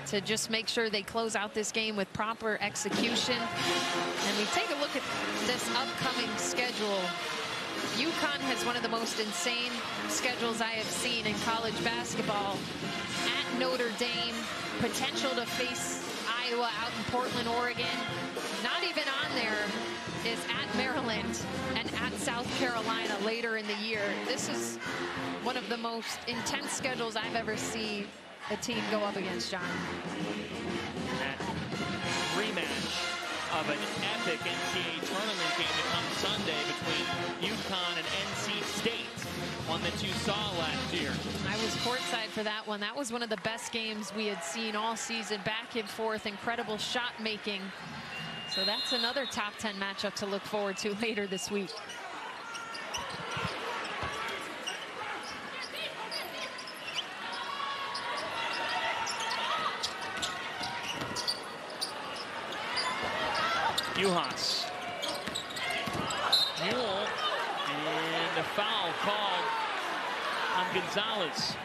to just make sure they close out this game with proper execution. And we take a look at this upcoming schedule. UConn has one of the most insane schedules I have seen in college basketball. At Notre Dame, potential to face Iowa out in Portland, Oregon. Not even on there is at Maryland and at South Carolina later in the year. This is one of the most intense schedules I've ever seen a team go up against, John. That rematch of an epic NCAA tournament game to come Sunday between UConn and NC State, one that you saw last year. I was courtside for that one. That was one of the best games we had seen all season. Back and forth, incredible shot making. So that's another top 10 matchup to look forward to later this week. Juhas. Mule, and a foul called on Gonzalez.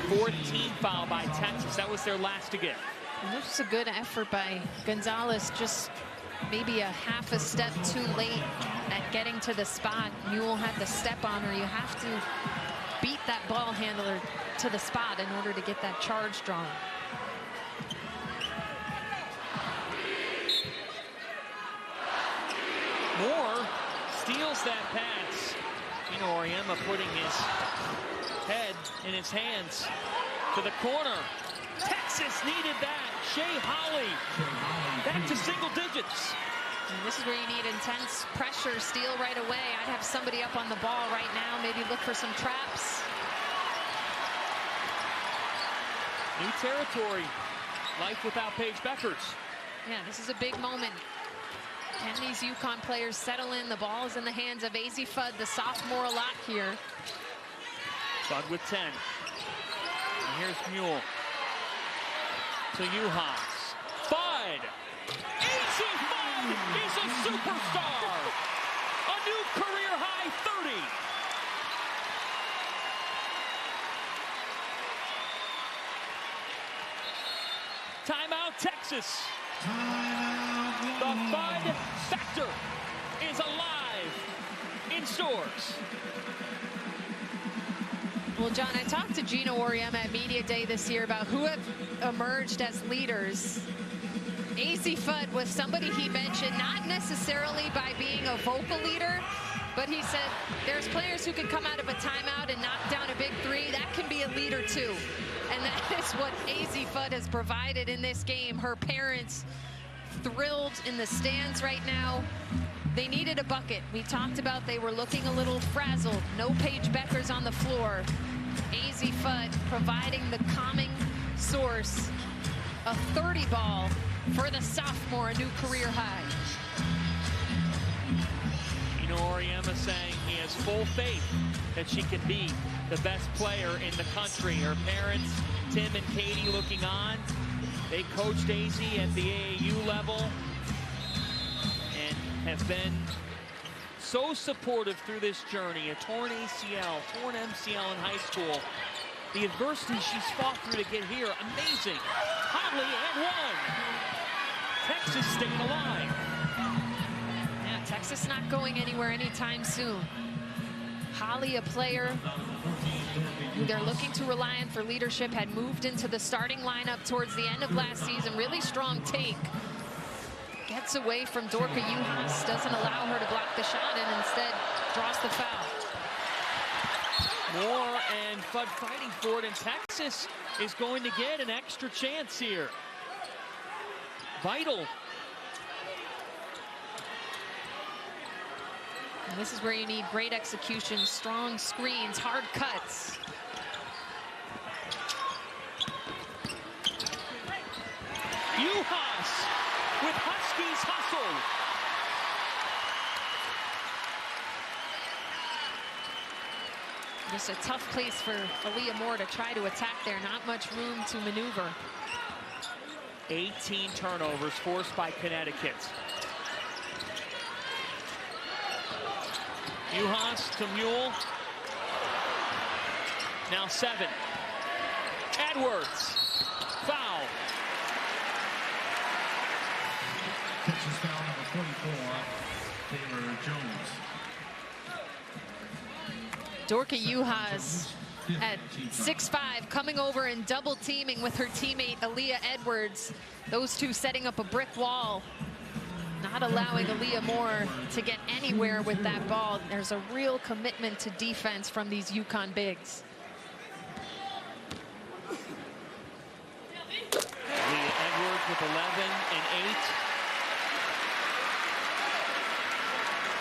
14th foul by Texas. That was their last to get. And this was a good effort by Gonzalez, just maybe a half a step too late at getting to the spot. Mule had the step on her. You have to beat that ball handler to the spot in order to get that charge drawn. Moore steals that pass. Gino Auriemma putting his head in his hands to the corner. Texas needed that. Shea Holly back to single digits. And this is where you need intense pressure, steal right away. I'd have somebody up on the ball right now, maybe look for some traps. New territory. Life without Paige Bueckers. Yeah, this is a big moment. Can these UConn players settle in? The ball is in the hands of AZ Fudd, the sophomore, a lot here. Fudd with 10. And here's Mule. To Juhas. Fudd! AZ Fudd is a superstar! A new career-high 30! Timeout, Texas. The Fudd factor is alive in stores. Well, John, I talked to Gino Auriemma at Media Day this year about who have emerged as leaders. AZ Fudd was somebody he mentioned, not necessarily by being a vocal leader, but he said there's players who can come out of a timeout and knock down a big three. That can be a leader too. And that is what AZ Fudd has provided in this game. Her parents thrilled in the stands right now. They needed a bucket. We talked about they were looking a little frazzled. No Paige Beckers on the floor. AZ Fudd providing the calming source. A 30 ball for the sophomore, a new career high. You know, Auriemma saying he has full faith that she can be the best player in the country. Her parents, Tim and Katie, looking on. They coached AZ at the AAU level and have been so supportive through this journey. A torn ACL, torn MCL in high school. The adversity she's fought through to get here, amazing. Conley and one. Texas staying alive. Yeah, Texas not going anywhere anytime soon. Holly, a player who they're looking to rely on for leadership, had moved into the starting lineup towards the end of last season. Really strong take. Gets away from Dorka Juhas, doesn't allow her to block the shot, and instead draws the foul. Moore and Fudd fighting for it, and Texas is going to get an extra chance here. Vital. And this is where you need great execution, strong screens, hard cuts. Juhas with Huskies hustle. Just a tough place for Aaliyah Moore to try to attack there. Not much room to maneuver. 18 turnovers forced by Connecticut. Juhas to Mule. Now 7. Edwards. Foul. Texas foul number 44, Taylor Jones. Dorka Juhas at 6'5", coming over and double teaming with her teammate Aaliyah Edwards. Those two setting up a brick wall, not allowing Aaliyah Moore to get anywhere with that ball. There's a real commitment to defense from these UConn bigs. Aaliyah Edwards with 11 and 8.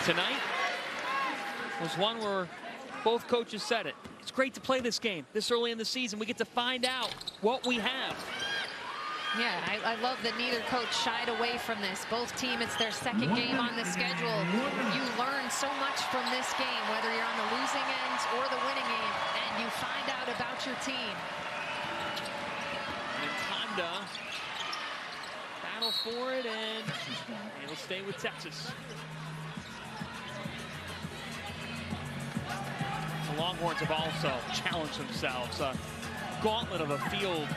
Tonight was one where both coaches said it. It's great to play this game this early in the season. We get to find out what we have. Yeah, I love that neither coach shied away from this. Both teams, it's their second game on the schedule. You learn so much from this game, whether you're on the losing end or the winning end, and you find out about your team. And Tonda battle for it, and it'll stay with Texas. The Longhorns have also challenged themselves. A gauntlet of a field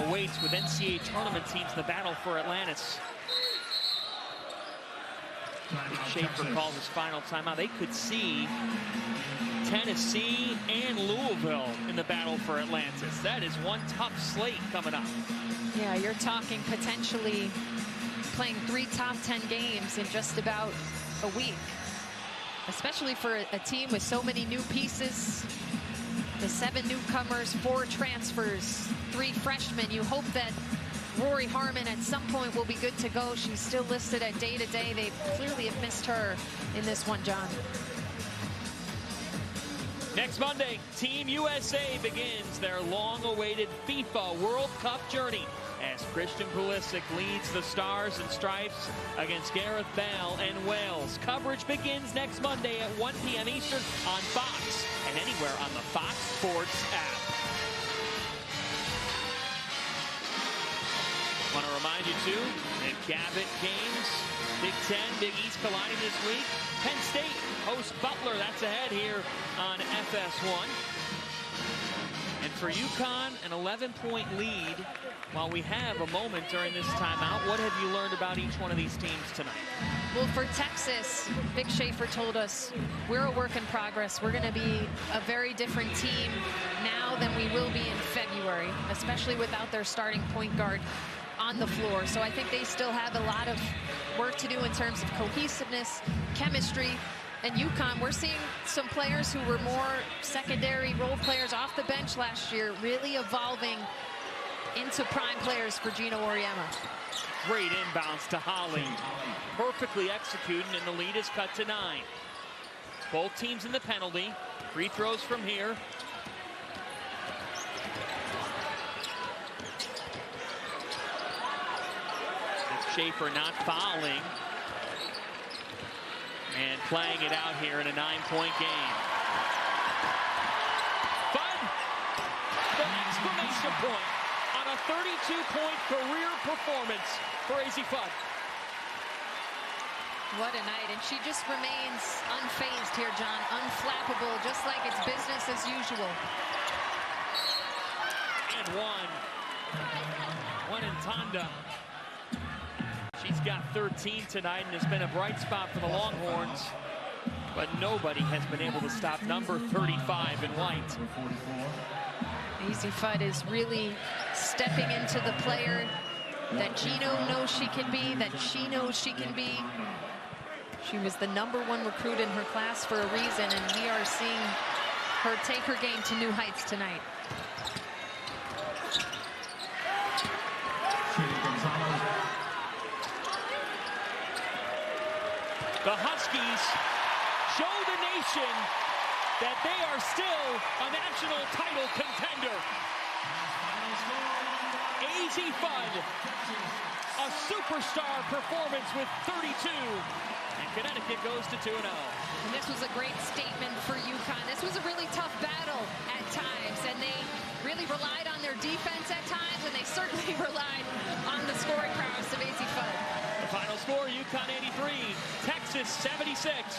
awaits with NCAA tournament teams in the battle for Atlantis. Schaefer calls his final timeout. They could see Tennessee and Louisville in the battle for Atlantis. That is one tough slate coming up. Yeah, you're talking potentially playing 3 top 10 games in just about a week. Especially for a team with so many new pieces. The 7 newcomers, 4 transfers, 3 freshmen. You hope that Rory Harmon at some point will be good to go. She's still listed at day-to-day. They clearly have missed her in this one, John. Next Monday, Team USA begins their long-awaited FIFA World Cup journey. as Christian Pulisic leads the Stars and Stripes against Gareth Bale and Wales. Coverage begins next Monday at 1 p.m. Eastern on Fox and anywhere on the Fox Sports app. I want to remind you, too, that Cabot games, Big Ten, Big East colliding this week. Penn State hosts Butler. That's ahead here on FS1. And for UConn, an 11-point lead. While we have a moment during this timeout, what have you learned about each one of these teams tonight? Well, for Texas, Vic Schaefer told us we're a work in progress. We're going to be a very different team now than we will be in February, especially without their starting point guard on the floor. So I think they still have a lot of work to do in terms of cohesiveness, chemistry. And UConn, we're seeing some players who were more secondary role players off the bench last year really evolving into prime players for Gino Auriemma. Great inbounds to Holly. Perfectly executed, and the lead is cut to 9. Both teams in the penalty. Free throws from here. Schaefer not fouling. And playing it out here in a 9-point game. Fun! The exclamation point on a 32-point career performance for AZ Fudd. What a night, and she just remains unfazed here, John. Unflappable, just like it's business as usual. And one in Tonda. She's got 13 tonight, and it's been a bright spot for the Longhorns. But nobody has been able to stop number 35 in white. AZ Fudd is really stepping into the player that Gino knows she can be, that she knows she can be. She was the #1 recruit in her class for a reason, and we are seeing her take her game to new heights tonight. The Huskies show the nation that they are still a national title contender. AZ Fudd, a superstar performance with 32. And Connecticut goes to 2-0. And this was a great statement for UConn. This was a really tough battle at times, and they really relied on their defense at times, and they certainly relied on the scoring prowess of AZ Fudd. The final score, UConn 83, Texas 76.